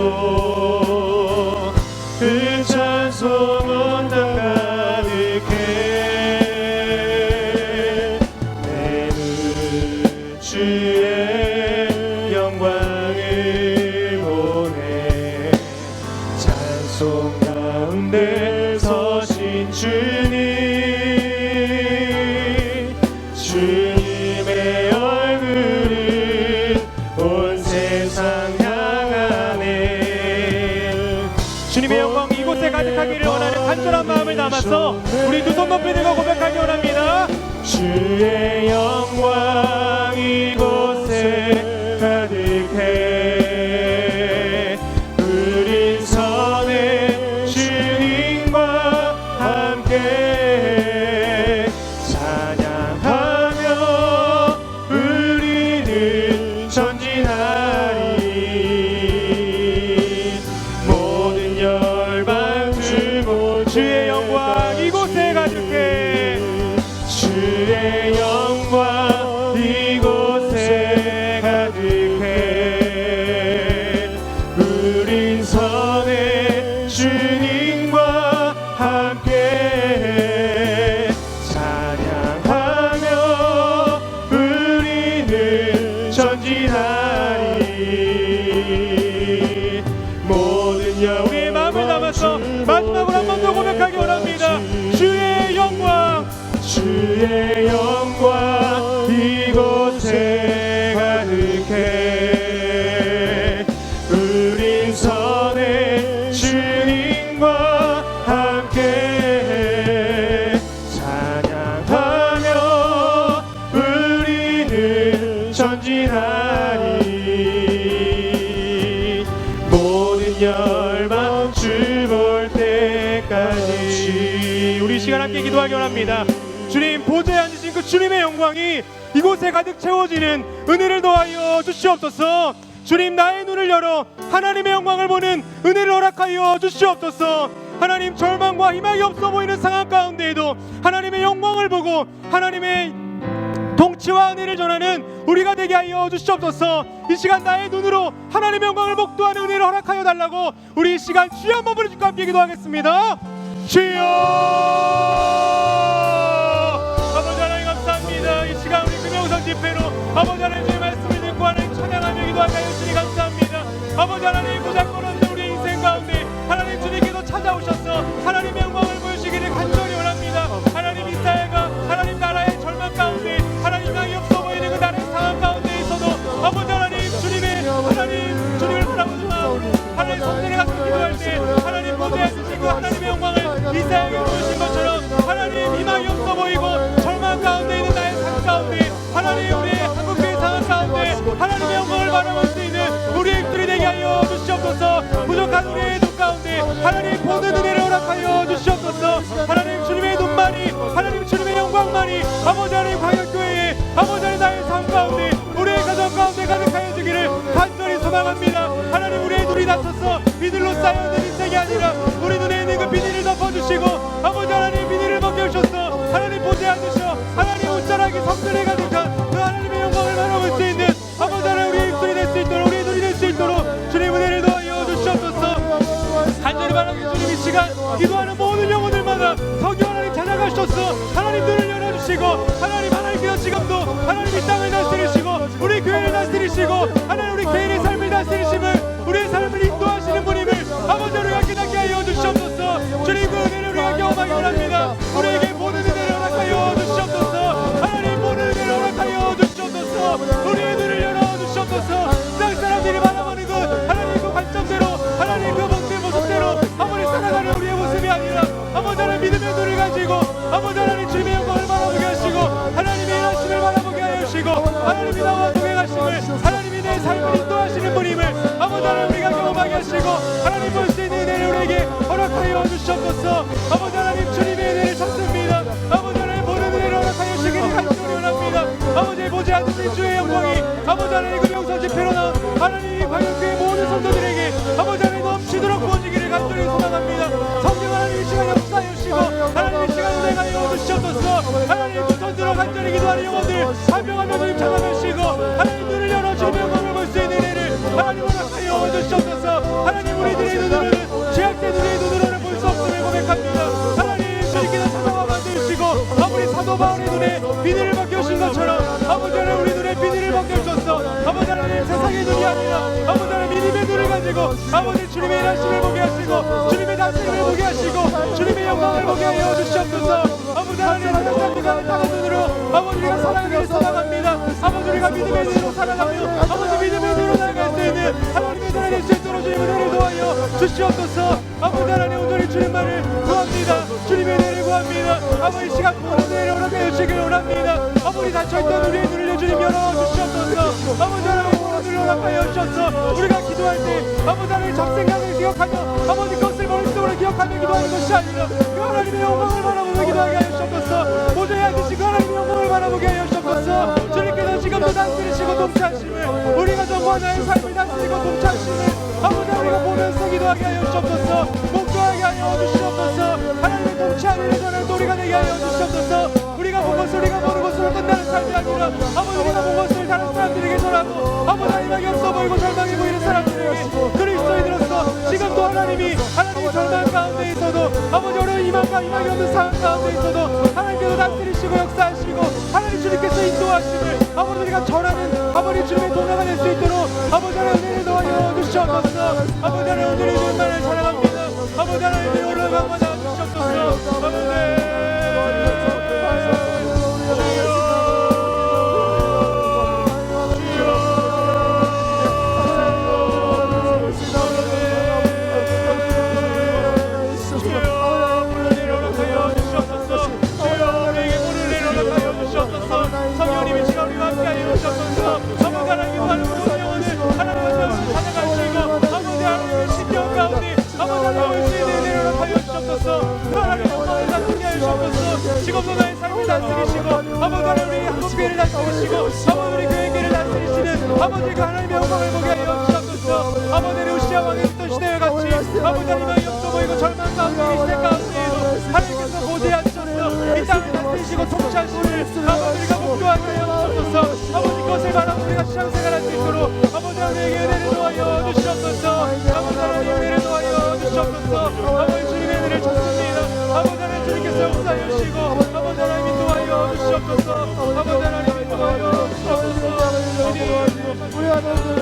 그 찬송 온 땅 가득해. 내 눈 주의 영광을 보내 찬송 가운데 서신 주님, 주님의 얼굴을 온 세상 향하네. 주님의 영광 이곳에 가득하기를 원하는 간절한 마음을 담아서 우리 두 손 높이 들고 고백하기 원합니다. 주의 영광 이곳에 가득해. 우린 선의 주님과 함께 찬양하며 우리는 전진하리. 모든 열방 주고 주의 영광 이곳에 가득해. 모든 영광 우리의 마음을 담아서 마지막으로 한 번 더 고백하기 원합니다. 주의 영광 주의 영광 이곳에 가득해 우린 선의 주님과 함께 찬양하며 우리는 전진하리 모든 열망 주 볼 때까지. 우리 시간 함께 기도하기 원합니다. 주님 보좌에 앉으신 그 주님의 영광이 이곳에 가득 채워지는 은혜를 더하여 주시옵소서. 주님 나의 눈을 열어 하나님의 영광을 보는 은혜를 허락하여 주시옵소서. 하나님 절망과 희망이 없어 보이는 상황 가운데에도 하나님의 영광을 보고 하나님의 통치와 은혜를 전하는 우리가 되게 하여 주시옵소서. 이 시간 나의 눈으로 하나님의 영광을 목도하는 은혜를 허락하여 달라고 우리 이 시간 주여 한번 부르짖고 함께 기도하겠습니다. 주여 아버지 하나님 감사합니다. 이 시간 우리 금영성 집회로 아버지 하나님 주의 말씀을 듣고 하나님 찬양하며 기도하게 하여 주시니 감사합니다. 아버지 하나님 고작거렸는 우리 인생 가운데 하나님 주님께서 찾아오셔서 하나님의 영광을 보여주시기를 간절히 원합니다. 하나님 이스라엘과 하나님 나라의 절망 가운데 하나님 땅이 없어 보이는 그 나라의 상황 가운데 있어도 아버지 하나님 주님의 하나님 주님을 바라보지마 하나님 손들에 가서 기도할 때 하나님 보좌에 주신 그 하나님의 영광을 이스라엘에게 보여주신 것처럼 하나님 희망이 없어 보이고 절망 가운데 있는 나의 삶 가운데 하나님 우리의 한국교회 상황 가운데 하나님의 영광을 바라볼 수 있는 우리의 입술이 되게 하여 주시옵소서. 부족한 우리의 눈 가운데 하나님 보는 은혜를 허락하여 주시옵소서. 하나님 주님의 눈만이 하나님 주님의 영광만이 아버지 하나님 광역교회에 아버지 하나님 나의 삶 가운데 우리의 가정 가운데 가득하여 주기를 간절히 소망합니다. 하나님 우리의 눈이 닫혀서 비늘로 쌓여있는 인생이 아니라 우리 눈에 있는 그 비닐을 덮어주시고 아버지 하나님 비닐을 벗겨주셔서 하나님 보지 않으셔 하나님 옷자락이 성전에 가득한 그 하나님의 영광을 바라볼 수 있는 아버지 하나님 우리의 입술이 될 수 있도록 우리의 눈이 될 수 있도록 주님 은혜를 더하여 주시옵소서. 간절히 바라는 주님 이 시간 기도하는 모든 영혼들마다 성경 하나님 찾아가셔서 하나님 눈을 열어주시고 하나님께서 지금도 하나님 이 땅을 다스리시고 우리 교회를 다스리시고 하나님 우리 개인의 삶을 다스리심을 우리의 삶을 인도하시는 분임을 아버지 우리가 깨닫게 하여 주시옵소서. 주님 그 은혜를 우리가 경험하기 원합니다. 우리에게 모든 은혜를 허락하여 주시옵소서. 하나님 모든 은혜를 허락하여 주시옵소서. 우리의 눈을 열어주시옵소서. 세상 사람들이 바라보는 그 하나님 그 관점대로 하나님 그 모습대로 아버지 살아가는 우리의 모습이 아니라 아버지 하나님 믿음의 눈을 가지고 아버지 하나님 주님의 영광을 바라보게 하시고 하나님의 일하심을 바라보게 하시고 하나님이 나와 동행하심을 하나님이 내 삶을 인도하시는 분임을 아버지 하나님 우리가 경험하게 하시고 하나님 볼 수 있는 은혜를 우리에게 허락하여 주시옵소서. 아버지 하나님 주님의 은혜를 찾습니다. 아버지 하나님 모든 은혜를 허락하여 주시기를 간절히 원합니다. 아버지 보지 않으신 주의 영광이 아버지 하나님 그 명성 집회로 나온 하나님 이 광역교회 모든 성도들에게 아버지 하나님 넘치도록 부어지기를 간절히 소망합니다. 성령 하나님 이 시간 역사하여 주시고 하나님 이 시간 운행하여 주시옵소서. 하나님 그 손들어 간절히 기도하는 영혼들 한 명 한 명 주님 찾아가시고 하나님 눈을 열어 주님의 영광을 볼 수 있는 은혜를 하나님 허락하여 주시옵소서. 하나님 우리들의 눈으로는 죄악된 우리의 눈으로는 볼 수 없음을 고백합니다. 하나님 주님께서 찾아와 만드시고 아버지 사도 바울의 눈에 비늘을 벗겨주신 것처럼 아버지 하나님 우리 눈에 비늘을 벗겨주셔서 아버지 하나님 세상의 눈이 아니라 아버지 하나님 믿음의 눈을 가지고 아버지 주님의 일하심을 보게 하시고 주님의 다스림을 보게 하시고 주님의 영광을 보게 하여 주시옵소서. 아버지 하나님 세상과 땅의 눈으로 아버지 우리가 살아가기를 소망합니다. 아버지 우리가 믿음의 눈으로 살아가며 아버지 믿음의 눈으로 나아갈 수 있는 하나님의 나라에 될 수 있도록 주님의 은혜를 도와여 주시옵소서. 아버지 하나님 온전히 주님만을 구합니다. 주님의 은혜를 구합니다. 아버지 시간 모든 은혜를 허락하여 주시기를 원합니다. 아버지 닫혀있던 우리의 눈을 주님 열어주시옵소서. 아버지 하나님 모든 눈을 허락하여 주셔서 우리가 기도할 때 아버지 하나님 잡생각을 기억하며 아버지 그것을 머릿속으로 기억하며 기도하는 것이 아니라 그 하나님의 영광을 바라보며 기도하게 하여 주옵소서. 보좌에 앉으신 그 하나님의 영광을 바라보게 하여 주옵소서. 주님께서 지금도 다스리시고 통치하심을 우리 가정과 나의 삶을 다스리고 통치하심을 아버지 우리가 보면서 기도하게 하여 주옵소서. 목도하게 하여 주시옵소서. 하나님의 통치하는 전하는 우리가 되게 하여 주시옵소서. 우리가 본 것을 우리가 보는 것으로 끝나는 삶이 아니라 아버지 우리가 본 것을 다른 사람들에게 전하고 아버지 하나님이 없어 보이고 절망해 보이는 사람들에게 그리스도인으로서 지금도 하나님이 절망 가운데 있어도 아버지 어려운 희망과 희망이 없는 상황 가운데 있어도 하나님께서 다스리시고 역사하시고 하나님 주님께서 인도하심을 아버지 우리가 전하는 아버지 아버지 주님의 도나가 될 수 있도록 아버지 하나님 은혜를 도와여 주시옵소서. 아버지 하나님 오늘의 주님만을 사랑합니다. 아버지 하나님 올라가고 나주시옵소서. 아버지 성령님이 지금 우리와 함께하여 주옵소서. 아버지 하나님 하는 모든 영혼을 하나님 찾아가시고 아버지 하나님의 신령 가운데 아버지 하나님 올 수 있는 은혜를 하여 주옵소서. 하나님 영광을 다스리게 하여 주옵소서. 지금도 나의 삶을 다스리시고 아버지 하나님 우리 한국교회를 다스리시고 아버지 우리 교회를 다스리시는 아버지 그 하나님의 영광을 보게 하여 주옵소서. 아버지 우시아 왕의 있던 시대와 같이 아버지 하나님의 영도 보이고 절망 가운데 이 시대 가운데에도 하나님께서 보좌하셔서 이 땅을 다스리시고 통치하시는 아버지가 목표하게 하여 주옵소서. 아버지 그것을 바라고 우리가 신앙생활할 수 있도록 아버지 하나님에게 은혜를 도와여 주시옵소서. 아버지 하나님 은혜를 도와여 주시옵소서. 아버지 주님의 은혜를 찾습니다. 아버지 하나님 주님께서 역사하여 주시고 아버지 하나님 인도하여 주시옵소서. 아버지 하나님 인도하여 주시옵소서. 우리 하나님을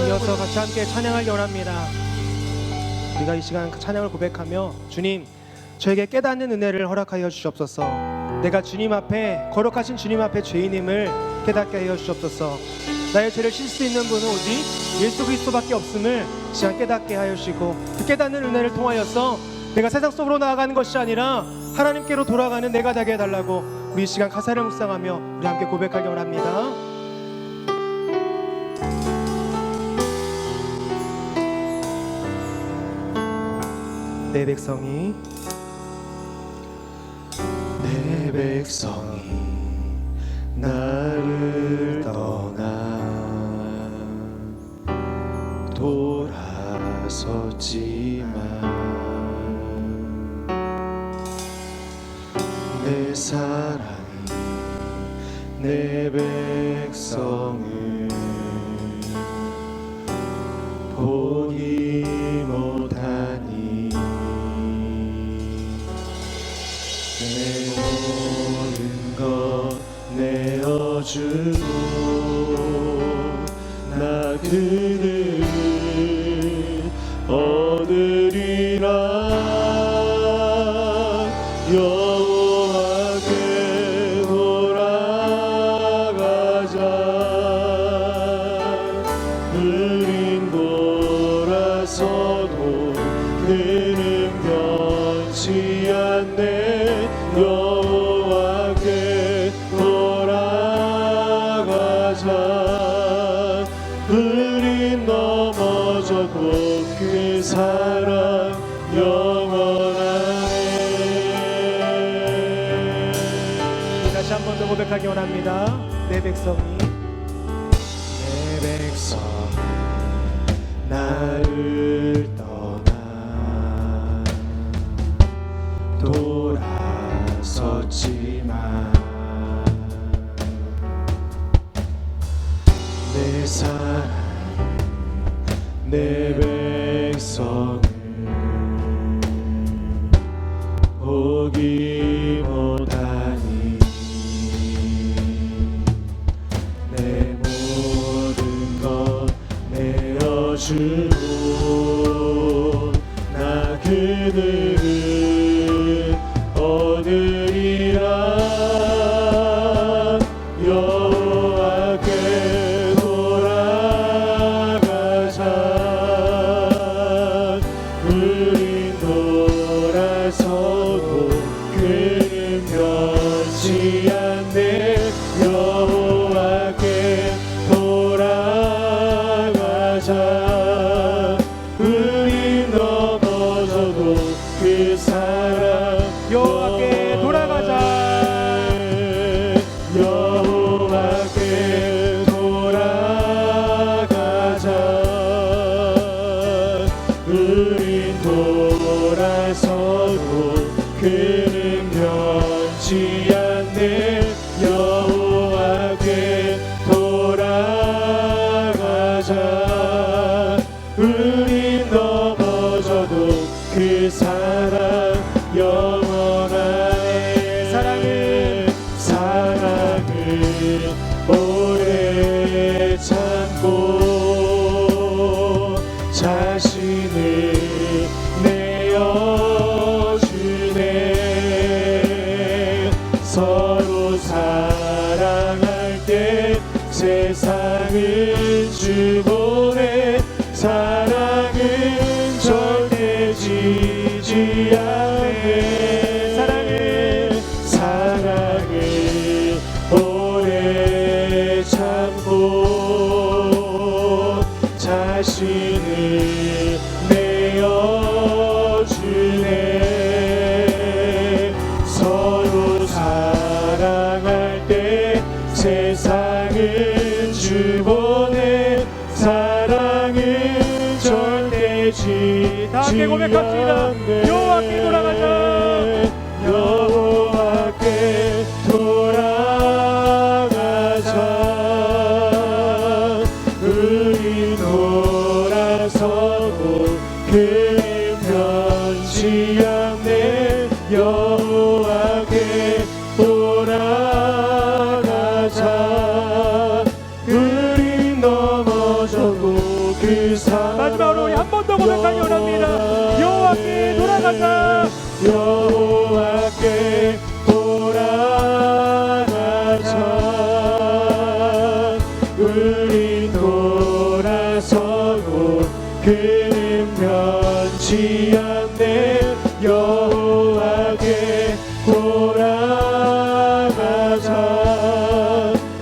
이어서 같이 함께 찬양하기 원합니다. 우리가 이 시간 찬양을 고백하며 주님 저에게 깨닫는 은혜를 허락하여 주시옵소서. 내가 주님 앞에 거룩하신 주님 앞에 죄인임을 깨닫게 하여 주시옵소서. 나의 죄를 씻을 수 있는 분은 오직 예수 그리스도밖에 없음을 시간 깨닫게 하여 주시고 그 깨닫는 은혜를 통하여서 내가 세상 속으로 나아가는 것이 아니라 하나님께로 돌아가는 내가 되게 해달라고 우리 이 시간 가사를 묵상하며 우리 함께 고백하기 원합니다. 내 백성이 나를 떠나 돌아섰지만 내 사랑이 내 백성을 포기 못하니 내 모든 것 내어주고 나 그를 얻으리라. 여호와께 돌아가자. 흐린 돌아서도 그는 변치 않네. 여호와께 돌아가자. 흐린 넘어져도 그 사랑 영원하네. 다시 한 번 더 고백하기 원합니다. 내 백성이 나를 떠나 돌아섰지만 내 사랑 내 백성을 포기 못하니 내 모든 것 내어주고 나 그들을 오늘이라 여호와께 돌아가자. 우린 돌아서도 그는 변치 않네. 여호와께 돌아가자. 우린 넘어져도 그 사랑 여호와께 돌아가자. 여호와께 돌아가자. 우린 돌아서도 그는 변치 않네. 여호와께 돌아가자. 우린 넘어져도 그 사랑 영원하네. 사랑은 오래 참고 자신을 내어주네. 서로 사랑할 때 세상은 주보내. 사랑은 절대 지지 않네. 사랑을 오래 참고 자신을 내어주네. 서로 사랑할 때 세상은 주보내. 사랑은 절대 지지 다 함께 고백합시다. 않네. 여호와께 돌아가자. 여호와께 돌아가자. 우리 돌아서고 그는 변치 않네. 여호와께 돌아가자. 우리 넘어져도 그 사랑 마지막으로 우리 한 번 더 고백하기 원합니다. 여호와께 돌아가자. 여호와께 돌아가자. 우린 돌아서고 그는 변치 않네. 여호와께 돌아가자.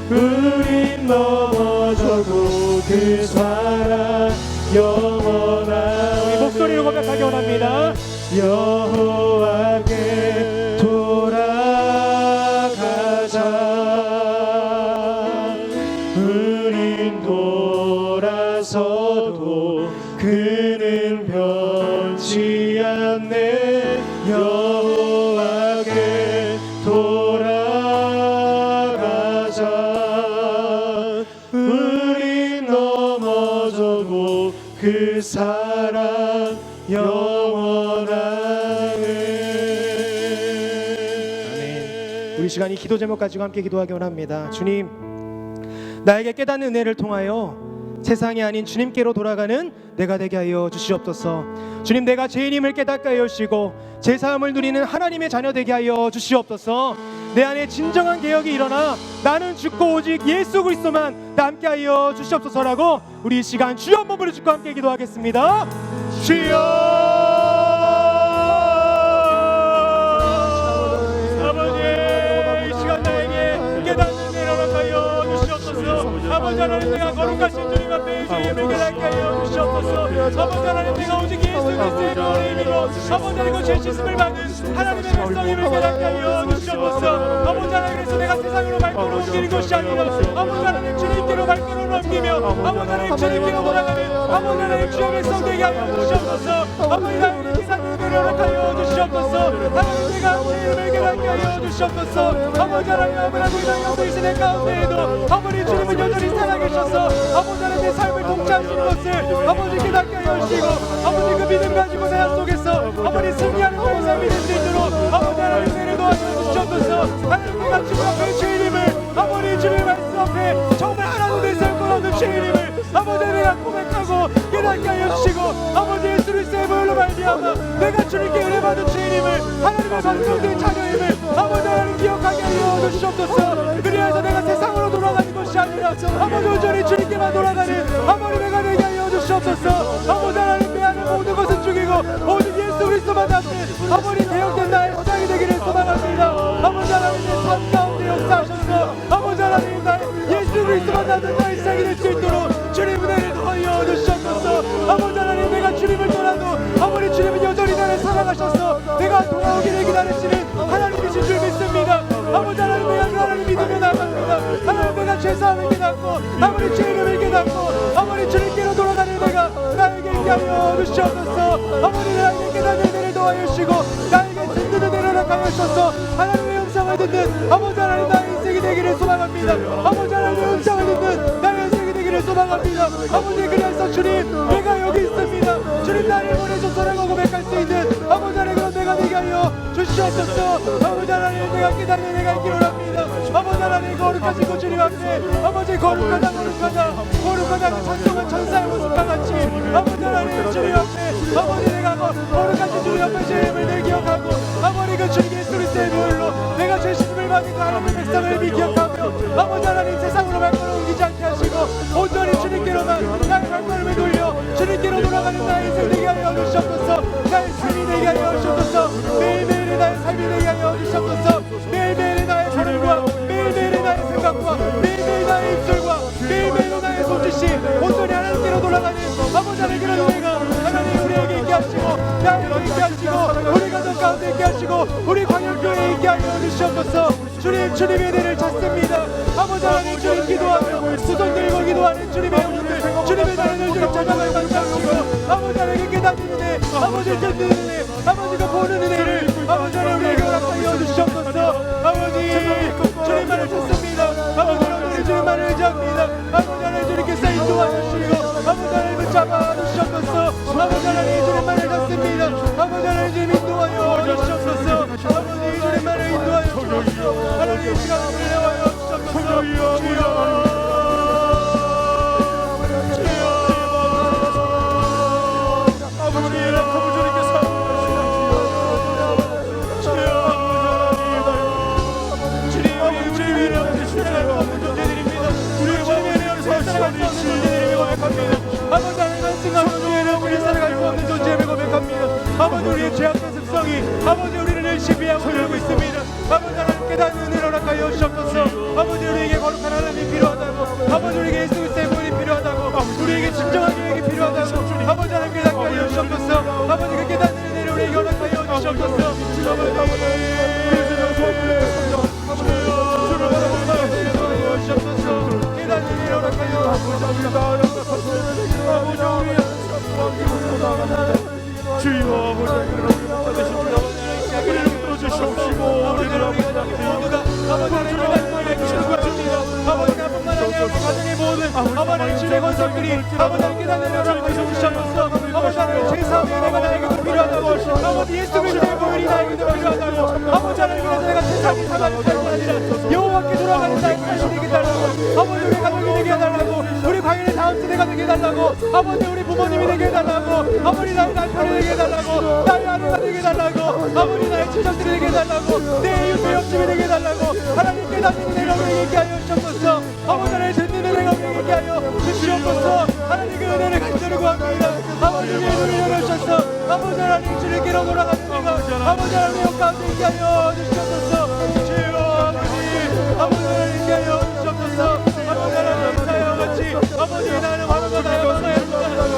우린 넘어져도 그 사랑 영원한 우리 목소리로 고백하기 원합니다. 여호와께 돌아가자. 우린 돌아서도 그는 변치 않네. 여호와께 돌아가자. 우린 넘어져도 그 사랑 영원하네. 우리 시간이 기도 제목 가지고 함께 기도하기 원합니다. 주님, 나에게 깨닫는 은혜를 통하여 세상이 아닌 주님께로 돌아가는 내가 되게 하여 주시옵소서. 주님, 내가 죄인임을 깨닫게 하여 주시고 제 삶을 누리는 하나님의 자녀 되게 하여 주시옵소서. 내 안에 진정한 개혁이 일어나 나는 죽고 오직 예수 그리스도만 남게 하여 주시옵소서라고 우리 이 시간 주여 한번 부르짖고 함께 기도하겠습니다. 주여, 아버지, 이 시간 나에게 깨닫는 은혜를 허락하여 주시옵소서. 아버지 하나님, 내가 거룩하신 주님 앞에 주의 예배를 깨닫게 하여 주시옵소서. 아버지 하나님, 내가 오직 예수 그리스도의 이름으로 아버지 하나님, 죄 씻음을 받은 하나님의 백성임을 깨닫게 하여 주시옵소서. 아버지 하나님, 그래서 내가 세상으로 발걸음 옮기는 것이 아니라 아버지 하나님 주님께로 발걸음을 옮기며 아버지 하나님 주님께로 돌아가는 아버지 하나님 주의 백성 되게 하여 주시옵소서. 아버지 하나님 세상을 허락하여 주시옵소서. 하나님, 내가 제 이름을 깨닫게 하여 주시옵소서. 아버지 하나님, 아무라고 이상 영생이 내 가운데에도 아버지 주님은 여전히 살아계셔서 아버지 하나님 내 삶을 통치하시는 것을 아버지 깨닫게 하여 주시고 아버지 그 믿음 가지고 내 속에서 아버지 승리하는 나의 삶이 될 수 있도록 아버지 하나님 은혜를 도와주시옵소서. 하나님, 내가 주님 앞에 죄인임을 아버지 주님 말씀 앞에 정말 하나도 내 삶 거없는 죄인임을 아버지 내가 고백하고 깨닫게 하여 주시고 아버지 예수 그리스도의 보혈로 말미암아 내가 주님께 은혜 받은 죄인임을 하나님의 나의 가족들 자녀임을 아버지 하나님 기억하게 하여 주시옵소서. 그리하여 내가 세상으로 돌아가는 것이 아니라 아버지 온전히 주님께만 돌아가는 아버지 내가 되게 하여 주시옵소서. 아버지 하나님 내 안에 모든 것을 죽이고 오직 예수 그리스도만 남는 아버지 대역된 나의 세상이 되기를 소망합니다. 아버지 하나님 내 삶 가운데 역사하셔서 아버지 하나님 나의 예수 그리스도만 남는 나의 세상이 될 수 있도록 주님 은혜를 더하여 주시옵소서. 아버지 하나님 내가 주님을 떠나도 아버지 주님은 여전히 나를 사랑하셔서 내가 돌아오기를 기다리시는 하나님이신 줄 믿습니다. 아버지 하나님 내가 그 하나님 믿으며 나갑니다. 하나님 내가 죄사함을 깨닫고 아버지 죄 이름을 깨닫고 아버지 주님께로 돌아가는 내가 나에게 있게 하여 주시옵소서. 아버지 나에게 깨닫는 은혜를 더하여 주시고 나에게 듣는 은혜를 허락하여 주셔서 하나님의 음성을 듣는 아버지 하나님 나의 인생이 되기를 소망합니다. 아버지 하나님의 음성을 듣는 나의 인생이 되기를 소망합니다. 아버지 그래서 주님 내가 여기 있습니다. 주님 나를 보내셔서라고 고백할 수 있는 아버지 하나님 그런 내가 되게 하여 주시옵소서. 아버지 하나님 내가 깨닫는 내가 있기를 원합니다. 아버지 하나님 거룩하신 주님 앞에 아버지 거룩하다 거룩하다 찬송한 천사의 모습과 같이 아버지 하나님 주님 앞에 아버지 내가 거룩하신 주님 앞에 죄임을 늘 기억하고 아버지 그 주님 예수 그리스도의 보혈로 내가 죄 씻음을 받은 그 하나님의 백성을 기억하며 아버지 하나님 세상으로 발걸음 옮기지 않게 하시고 온전히 주님께로만 나의 발걸음을 돌려 주님께로 돌아가는 나의 인생 되게 하여 주시옵소서. 나의 삶이 되게 하여 주시옵소서. 매일매일의 나의 삶이 되게 하여 주시옵소서. 매일매일의 나의 걸음과 매일매일의 나의 생각과 매일매일 나의 입술과 매일매일 나의 손짓이 온전히 하나님께로 돌아가는 아버지 하나님 그런 은혜가 하나님 우리에게 있게 하시고 나에게 있게 하시고 우리 가족 가운데 있게 하시고 우리 광역교회에 있게 하여 주시옵소서. 주님의 은혜를 찾습니다. 아버지 하나님 주님 기도하며 수선 들고 기도하는 주님의 영혼들 주님의 나라를 주님 찾아가는 감사하시고 아버지 하나님께 깨닫는 은혜 아버지 듣는 은혜 아버지가 보는 은혜를 아버지 하나님 우리에게 허락하여 주시옵소서. 아버지 주님만을 찾습니다. 아버지 하나님 주님만을 의지합니다. 아버지 하나님 주님께서 인도하여 주시고 아버지 하나님을 잡아주시옵소서. 아버지 하나님 주님만을 찾습니다. 아버지 하나님 주님 인도하여 주시옵소서. 아버지 주님만을 인도하여 주시옵소서. 하나님 이 시간을 내려와여 주시옵소서. 주여 아버지 하나님 말씀하신 주에는 우리 살아갈 수 없는 존재임을 고백합니다. 아버지 우리의 죄악된 습성이 아버지 우리를 열심히 하고 들고 있습니다. 아버지 하나님 깨닫는 은혜를 허락하여 주시옵소서. 아버지 우리에게 거룩한 하나님이 필요하다고 아버지 우리에게 예수 그리스도의 보혈이 필요하다고 우리에게 진정한 계획이 필요하다고 아버지 하나님 깨닫게 하여 주시옵소서. 아버지 그 깨닫는 은혜를 우리에게 허락하여 주시옵소서. 깨닫는 은혜를 허락하여 주시옵소서. 주여 우리를 끌어주시옵시고 우리를 모두가 아버지 하나님을 말씀해 주시는 것 같습니다. 아버지 나뿐만 아니라 가정의 모든 아버지 하나님 주의 권속들이 아버지 하나님 깨닫는 은혜를 주시옵소서. 아버지 하나님 제사함의 은혜가 나에게도 필요하다고 아버지 예수 그리스도의 보혈이 나에게도 필요하다고 아버지 하나님 그래서 내가 세상이 사가는 삶이 아니라 여호와께 돌아가는 나의 삶이 되게 해달라고 아버지 우리 가족이 되게 해달라고 우리 광연의 다음 세대가 되게 해달라고 아버지 우리 부모님이 되게 해달라고 아버지 나의 남편이 되게 해달라고 나의 아내가 되게 해달라고 아버지 나의 친척들이 되게 해달라고 내 이웃의 옆집이 되게 해달라고 하나님 깨닫는 은혜가 우리에게 있게 하여 주시옵소서. 아버지 하나님 듣는 은혜가 우리에게 있게 하여 주시옵소서. 하나님 그 은혜를 간절히 구합니다. 아버지 우리의 눈을 열어주셔서 아버지 하나님 주님께로 돌아가는 내가 아버지 하나님의 영 가운데 있게 하여 주시옵소서. 주여 아버지 하나님 있게 하여 주시옵소서. 아버지 하나님 사야와 같이 아버지 나는 화가 나요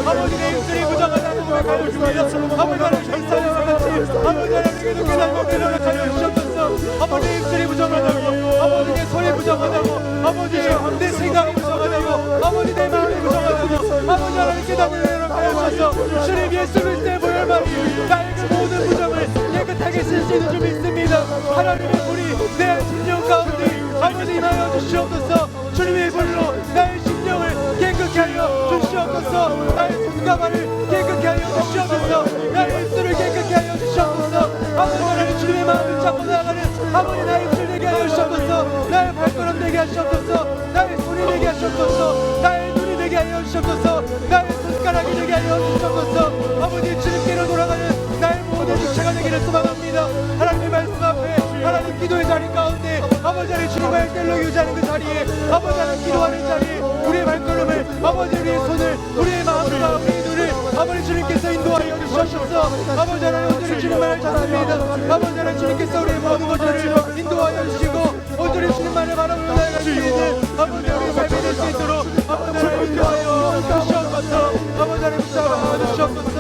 아버지 내 입술이 부정하다고 고백하여 주옵소서. 아버지 하나님 사야와 같이 아버지 하나님께도 깨닫고 은혜를 하여 주시옵소서. 아버지 내 입술이 부정하다고 아버지 내 손이 부정하다고 아버지 내 생각이 부정하다고 아버지 내 마음이 부정하다고 아버지 하나님 깨닫는 은혜를 하여 주셔서 주님 예수 그리스도의 보혈만이 나의 그 모든 부정을 깨끗하게 쓸 수 있는 줄 믿습니다. 하나님의 불이 내 심령 가운데 아버지 임하여 주시옵소서. 주님의 불로 나의 심령을 깨끗게 하여 주시옵소서. 나의 손과 발을 깨끗게 하여 주시옵소서. 나의 입술을 깨끗게 하여 주시옵소서. 아버지 하나님 주님의 마음을 잡고 나가는 아버지 나의 입술 되게 하여 주시옵소서. 나의 발걸음 되게 하시옵소서. 나의 손이 되게 하시옵소서. 나의 눈이 되게 하여 주시옵소서. 나의 손가락이 되게 하여 주시옵소서. 아버지 주님께로 돌아가는 나의 모든 일체가 되기를 소망합니다. 하나님의 말씀 앞에 하나님 기도의 자리 가운데 아버지 하나님 주님과 일대일로 유지하는 그 자리에 아버지 하나님 기도하는 자리에 우리의 발걸음을 아버지 우리의 손을 우리의 마음과 우리의 눈을 아버지 주님께서 인도하여 주시옵소서. 아버지 하나님 온전히 주님만을 찾습니다. 아버지 하나님 주님께서 우리의 모든 것들을 인도하여 주시고 온전히 주님만을 바라보며 나아갈 수 있는 아버지 우리의 삶이 될 수 있도록 아버지 하나님 인도하여 주시옵소서. 아버지 하나님 붙잡아 주시옵소서.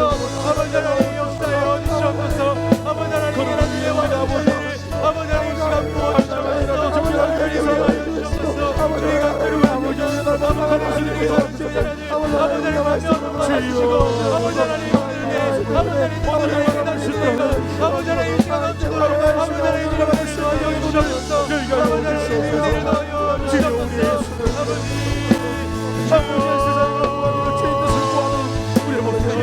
아버지 하나님 역사하여 주시옵소서. 아버지 하나님 하나님의 원하시를 아버지 하나님 시간 부어주시옵소서. 아버지 하나님 인도하여 주시옵소서. 우리가 그리워하고 주시옵소서. 아버지 하나님 아버지 하나님 완전 주시고 아버지 하나님 아버지 하나님 모든 일을 다스리고 아버지 하나님 시간 넘치도록 아버지 하나님 주님 말씀하여 주시옵소서. 아버지 하나님 은혜를 더하여 주시옵소서. 아버지 참으로 세상으로 죄인 뜻을 구하는 우리의 모든 주님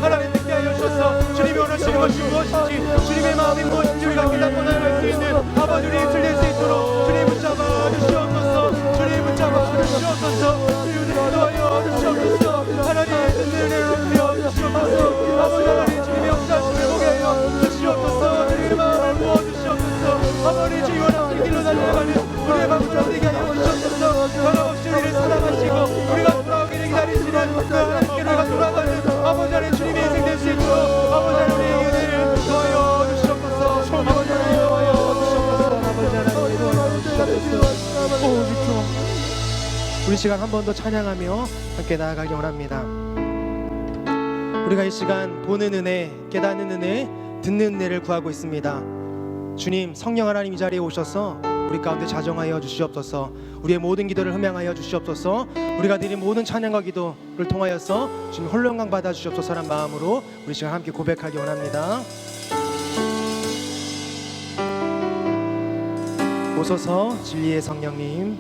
하나님 믿게 하여 주셔서 주님이 원하시는 것이 무엇인지 주님의 마음이 무엇인지 우리가 깨닫고 나아갈 수 있는 아버지 우리 틀릴 수 있도록 주님 붙잡아 주시옵소서. 주님 붙잡아 주시옵소서. 주님 인도하여 주시옵소서. 하나님의 은혜를 베풀어 주시옵소서. 아버지 하나님 주님의 역사하심을 보게 하여 주시옵소서. 주님의 마음을 부어주시옵소서. 아버지 주님 원하시는 길로 달려가는 우리의 마음을 되게 하여 주시옵소서. 변함없이 우리를 사랑하시고 우리가 돌아오기를 기다리시는 그 하나님께 우리가 돌아가는 아버지 하나님 주님의 인생 될 수 있도록 아버지 하나님 우리의 은혜를 더하여 주시옵소서. 아버지 하나님 더하여 주시옵소서. 아버지 하나님 더하여 주시옵소서. 우리 시간 한 번 더 찬양하며 함께 나아가기 원합니다. 우리가 이 시간 보는 은혜, 깨닫는 은혜, 듣는 은혜를 구하고 있습니다. 주님, 성령 하나님 이 자리에 오셔서 우리 가운데 자정하여 주시옵소서. 우리의 모든 기도를 흠양하여 주시옵소서. 우리가 드린 모든 찬양과 기도를 통하여서 주님 홀로 영광 받아 주시옵소서라는 마음으로 우리 시간 함께 고백하기 원합니다. 오소서 진리의 성령님,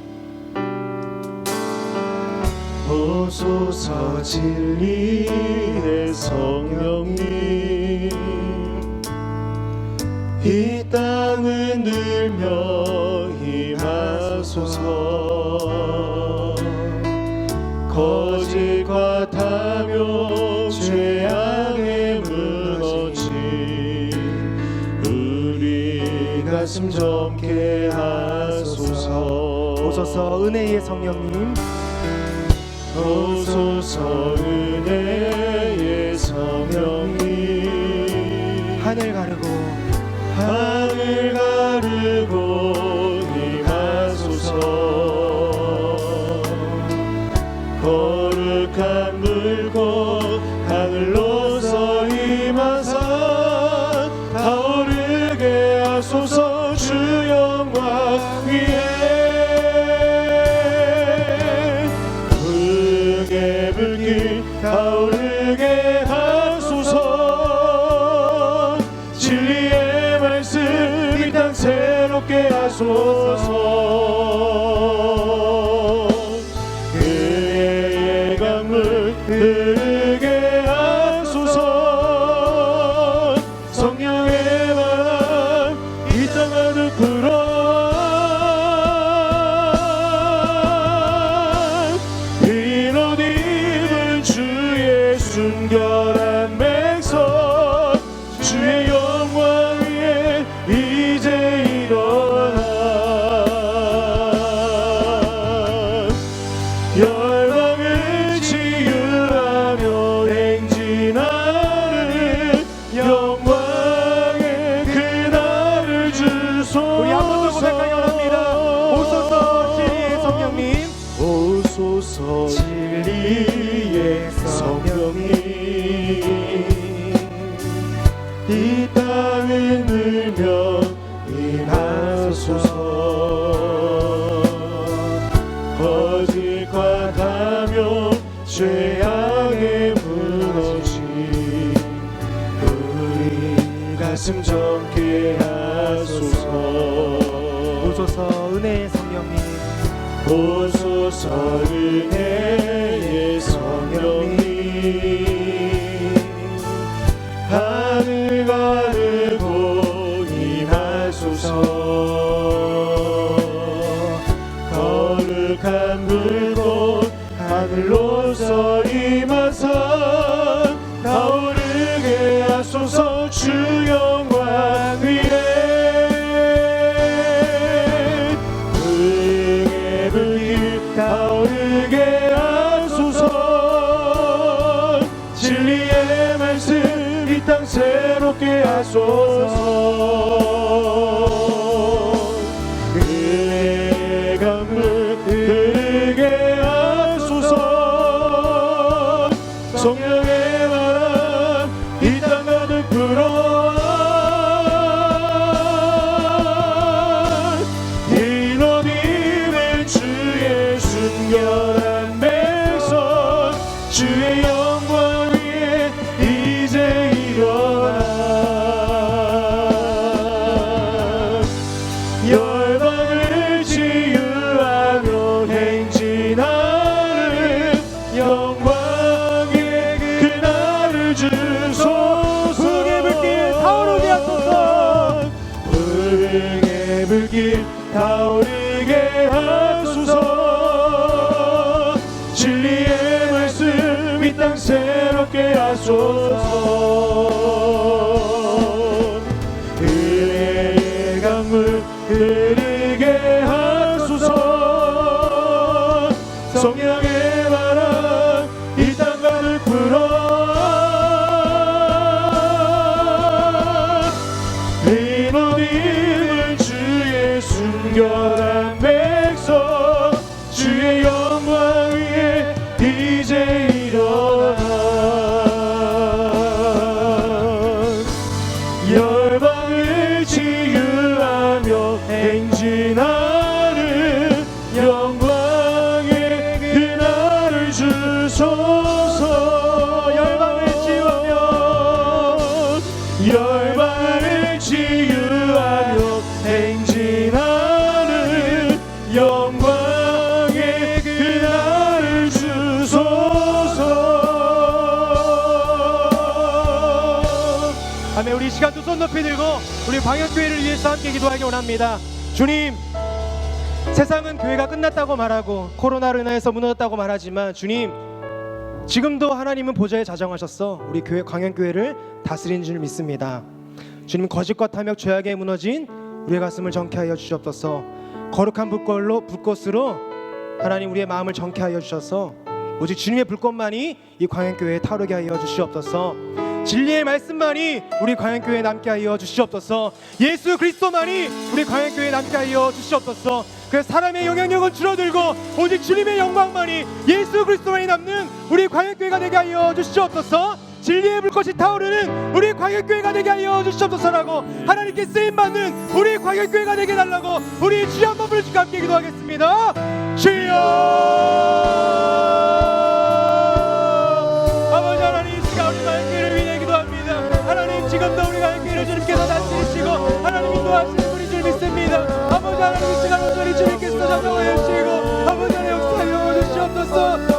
오소서 진리의 성령님, 이 땅을 늘며 임하소서. 거짓과 타며 죄악에 무너진 우리 가슴 젊게 하소서. 오소서 은혜의 성령님, 오소서 은혜의 성령님, 하늘 가르고 임하소서. 거룩한 물고 하늘로서 임하사 타오르게 하소서. 주 영광 위에 붉게 불길 타오르게 하소서. 진리의 말씀 이 땅 새롭게 하소서. 그의 강물 흐르게 하소서. 성령의 바람 이 땅 하늘 불어 흰옷 입은 주의 순결한 백성, 주의 영광 위에 이제 일어나 열방을 치유하며 행진하는 영광의 그날을 주소서. 우리 한 번 더 고백하기 원합니다. 오소서 진리의 성령님, 오소서 진리의 성령님, 이 땅을 늘며 임하소서. 거짓과 타며 죄악에 무너진 우리 가슴 젊게 하소서. 오소서 은혜의 성령님, 오소서 은혜의 성령님, 하늘 거룩한 불꽃 하늘로서 임하사 타오르게 하소서. 주 영광 위에 불의 불길 타오르게 하소서. 진리의 말씀 이 땅 새롭게 하소서. 그의 강물 흐르게 하소서. 성령의 바람 이 땅 가득 불어와 이노님은 주의 순결한 백성 주의 영광 위에 이제 일어나 열방을 치유하며 행진하는 영광의 그날을 주소서. 불의 불길 타오르게 하소서. 불의 불길 타오르게 하소서. 진리의 말씀 이 땅 새롭게 하소서. 은혜의 강물 흐르게 하소서. 성령의 바람 이 땅 가득 불어와 이노님은 주의 순결한 백성 주의 영광 위에 이제 일어나 열방을 치유하며 행진하는 영광의 그날을 주소서. 열방을 치유하며 행진하는 영광의 그날을 주소서. 아멘. 우리 이 시간 두 손 높이 들고 우리 광역교회를 위해서 함께 기도하기 원합니다. 주님, 세상은 교회가 끝났다고 말하고 코로나로 인해서 무너졌다고 말하지만 주님, 지금도 하나님은 보좌에 자정하셨어 우리 교회 광역교회를 다스리는 줄 믿습니다. 주님, 거짓과 탐욕 죄악에 무너진 우리의 가슴을 정케 하여 주시옵소서. 거룩한 불꽃으로 하나님 우리의 마음을 정케 하여 주셔서 오직 주님의 불꽃만이 이 광역교회에 타오르게 하여 주시옵소서. 진리의 말씀만이 우리 광역교회에 남게 하여 주시옵소서. 예수 그리스도만이 우리 광역교회에 남게 하여 주시옵소서. 그 사람의 영향력은 줄어들고 오직 주님의 영광만이 예수 그리스도만이 남는 우리 광역교회가 되게 하여 주시옵소서. 진리의 불꽃이 타오르는 우리 광역교회가 되게 하여 주시옵소서라고 하나님께 쓰임받는 우리 광역교회가 되게 달라고 우리 주여 한번 부르시고 함께 기도하겠습니다. 주여. 아버지 하나님, 이 시간 우리 광역교회를 위해 기도합니다. 하나님, 지금도 우리 광역교회를 주님께서 다스리시고 하나님 인도하시는 분인 줄 믿습니다. 아버지 하나님, 이 시간 온전히 주님께서 자정하여 주시고 아버지 하나님 역사하여 주시옵소서.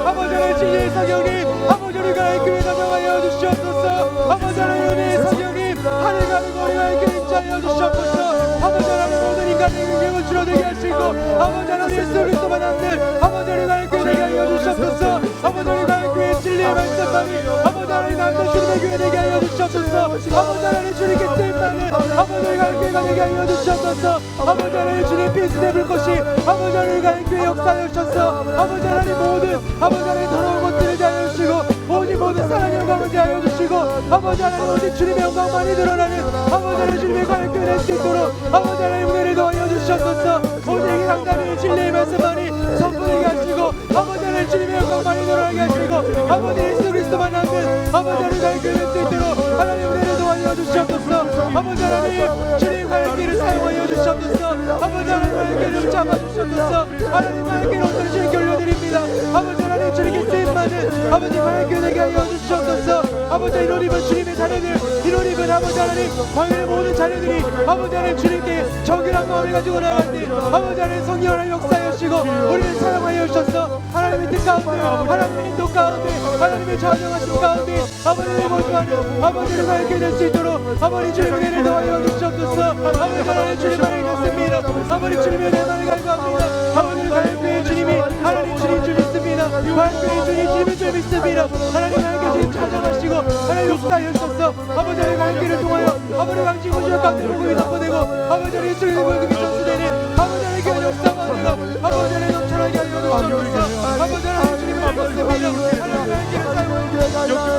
아버지 하나님, 진리의 성령님 아버지 우리 광역교회 자정하여 주시옵소서. 아버지 하나님, 은혜의 성령님 하늘 가는 우리 광역교회 임재하여 주시옵소서. 아버지 하나님, 모든 인간의 능력을 줄어들게 하시고 아버지 하나님, 예수 그리스도만 남는 아버지 우리 광역교회 되게 하여 주시옵소서. 아버지 우리 광역교회 진리의 말씀만이 아버지 하나님 남는 주님의 교회 되게 하여 주시옵소서. 아버지 하나님, 주님께 쓰임받는 아버지 우리 광역교회가 되게 하여 주시옵소서. 아버지 하나님, 주님 빛의 불꽃이 아버지 하나님 우리 광역교회 역사하여 주셔서 아버지 하나님 모든 아버지 하나님 더러운 것들을 대하여 주시고 오직 모든 사랑의 영광을 대하여 주시고 아버지 하나님 오직 주님의 영광만이 드러나는 아버지 하나님 주님의 광역교회 될 수 있도록 아버지 하나님 은혜를 더하여 주시옵소서. 오직 이 상단의 진리의 말씀만이 선포되게 하시고 아버지 하나님 주님의 영광만이 드러나게 하시고 아버지 예수 그리스도만 남는 아버지 하나님 광역교회 될 수 있도록 하나님 은혜를 더하여 주시옵소서. 아버지 하나님, 주님 광역교회를 사용하여 주시옵소서. 아버지 하나님, 광역교회를 잡아주시옵소서. 하나님, 광역교회를 온전히 주님께 올려드립니다. 아버지 하나님, 주님께 쓰임받는 아버지 광역교회 되게 하여 주시옵소서. 아버지 이런 입은 주님의 자녀들 이런 입은 아버지 하나님 광야의 모든 자녀들이 아버지 하나님 주님께 정결한 마음을 가지고 나갈 때 아버지 하나님 성령 하나님 역사해 주시고 우리를 사용하여 주셔서 하나님의 뜻 가운데 하나님의 인도 가운데 하나님의 좌정하심 가운데 아버지를 모두하는 아버지를 밝게 될 수 있도록 아버지 주님의 은혜를 더하여 주시옵소서. 아버지 하나님 주님만을 믿습니다. 아버지 주님의 은혜만을 간구합니다. 아버지를 밝게 주님이 하나님 주님 줄 믿습니다. 밝게 주님 주님의 줄 믿습니다. 하나님 밝게 주님 찾아가시고 하나님 역사하여 주셔서 아버지의 밝게를 통하여 아버지 강지 구주의 가운데 복음이 덮어내고 아버지의 예수님의 복음이 전수되는 아버지의 교회 역사만으로 아버지의 넘쳐나게 하여 주시옵소서. 아버지 하나님 주님을 믿습니다. 하나님 밝게를 사용하여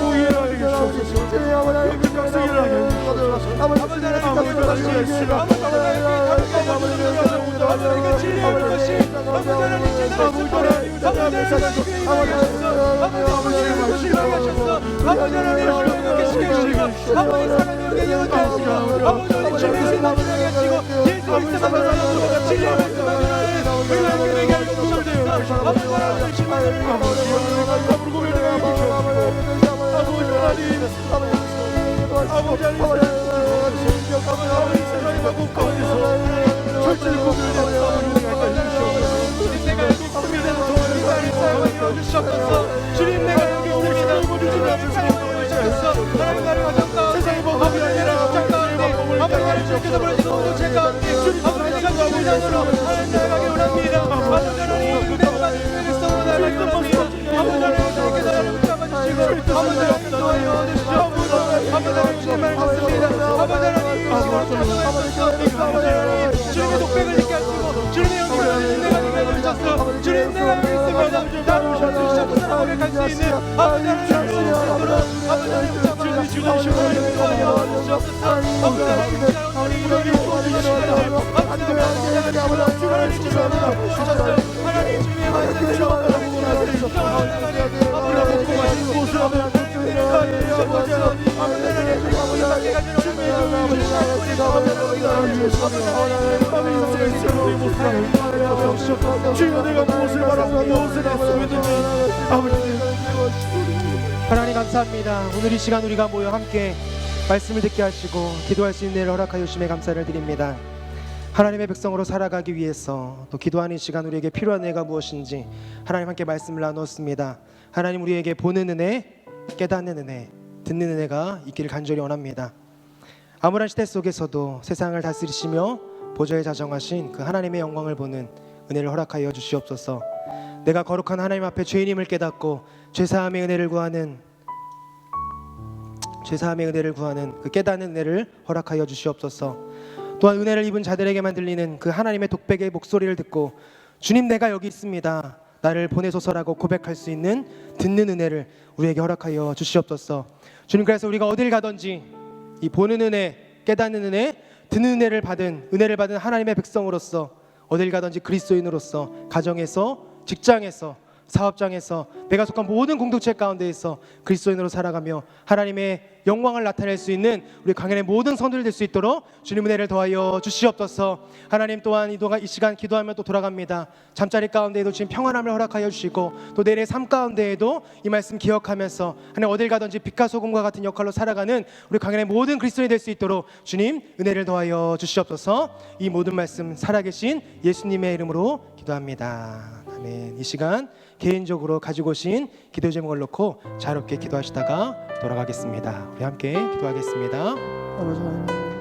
주님 내가 여기 오십니다. 주님 사용하여 주셔서 하나님 나를 가정 가운데 아버지 나를 십장 가운데 아버지 나를 주께서 보내주신 공동체 가운데 아버지 같이 주장으로 하나님 나아가기 원합니다. 아버지 하나님 은혜를 받은 백성으로 나아가기 원합니다. 아버지 하나님 주님께서 나를 붙잡아주시고 아버지 하나님 도와여 주시옵소서. 아버지 하나님 주님만을 믿습니다. 아버지 하나님 이 시간을 찾아주셔서 아버지 하나님 주님의 독백을 짓게 하시고 주님의 영광을 주신 내가 되게 해주셨어. 주님 내가 여기 있습니다. 나를 주셔서 고백할 수 있는 아버지 하나님 주님으로 아버지 하나님 붙잡아 주시고 하나님 도와여 주시옵소서. 아버지 하나님 우리 이루어질 도와주시옵소서. 아버지 하나님 주님을 주셨어요. 하나님 주님의 말씀대로 하나님 주님을 주셔서 아버지 먹고 마시는 곳을 아버지 주여 내가 무엇을 바라고 무엇을 했음이든지 하나님 감사합니다. 오늘 이 시간 우리가 모여 함께 말씀을 듣게 하시고 기도할 수 있는 일을 허락하여 주심에 감사를 드립니다. 하나님의 백성으로 살아가기 위해서 또 기도하는 시간 우리에게 필요한 은혜가 무엇인지 하나님 함께 말씀을 나누었습니다. 하나님 우리에게 보는 은혜, 깨닫는 은혜, 듣는 은혜가 있기를 간절히 원합니다. 암울한 시대 속에서도 세상을 다스리시며 보좌에 자정하신 그 하나님의 영광을 보는 은혜를 허락하여 주시옵소서. 내가 거룩한 하나님 앞에 죄인임을 깨닫고 죄사함의 은혜를 구하는 그 깨닫는 은혜를 허락하여 주시옵소서. 또한 은혜를 입은 자들에게만 들리는 그 하나님의 독백의 목소리를 듣고 주님 내가 여기 있습니다. 나를 보내소서라고 고백할 수 있는 듣는 은혜를 우리에게 허락하여 주시옵소서. 주님 그래서 우리가 어딜 가든지 이 보는 은혜, 깨닫는 은혜, 듣는 은혜를 받은 하나님의 백성으로서 어딜 가든지 그리스도인으로서 가정에서 직장에서 사업장에서 내가 속한 모든 공동체 가운데에서 그리스도인으로 살아가며 하나님의 영광을 나타낼 수 있는 우리 강연의 모든 성도들 될 수 있도록 주님 은혜를 더하여 주시옵소서. 하나님 또한 이 시간 기도하며 또 돌아갑니다. 잠자리 가운데에도 주님 평안함을 허락하여 주시고 또 내일의 삶 가운데에도 이 말씀 기억하면서 하나님 어딜 가든지 빛과 소금과 같은 역할로 살아가는 우리 강연의 모든 그리스도인이 될 수 있도록 주님 은혜를 더하여 주시옵소서. 이 모든 말씀 살아계신 예수님의 이름으로 기도합니다. 아멘. 이 시간 개인적으로 가지고 오신 기도 제목을 놓고 자유롭게 기도하시다가 돌아가겠습니다. 우리 함께 기도하겠습니다. 아버지 하나님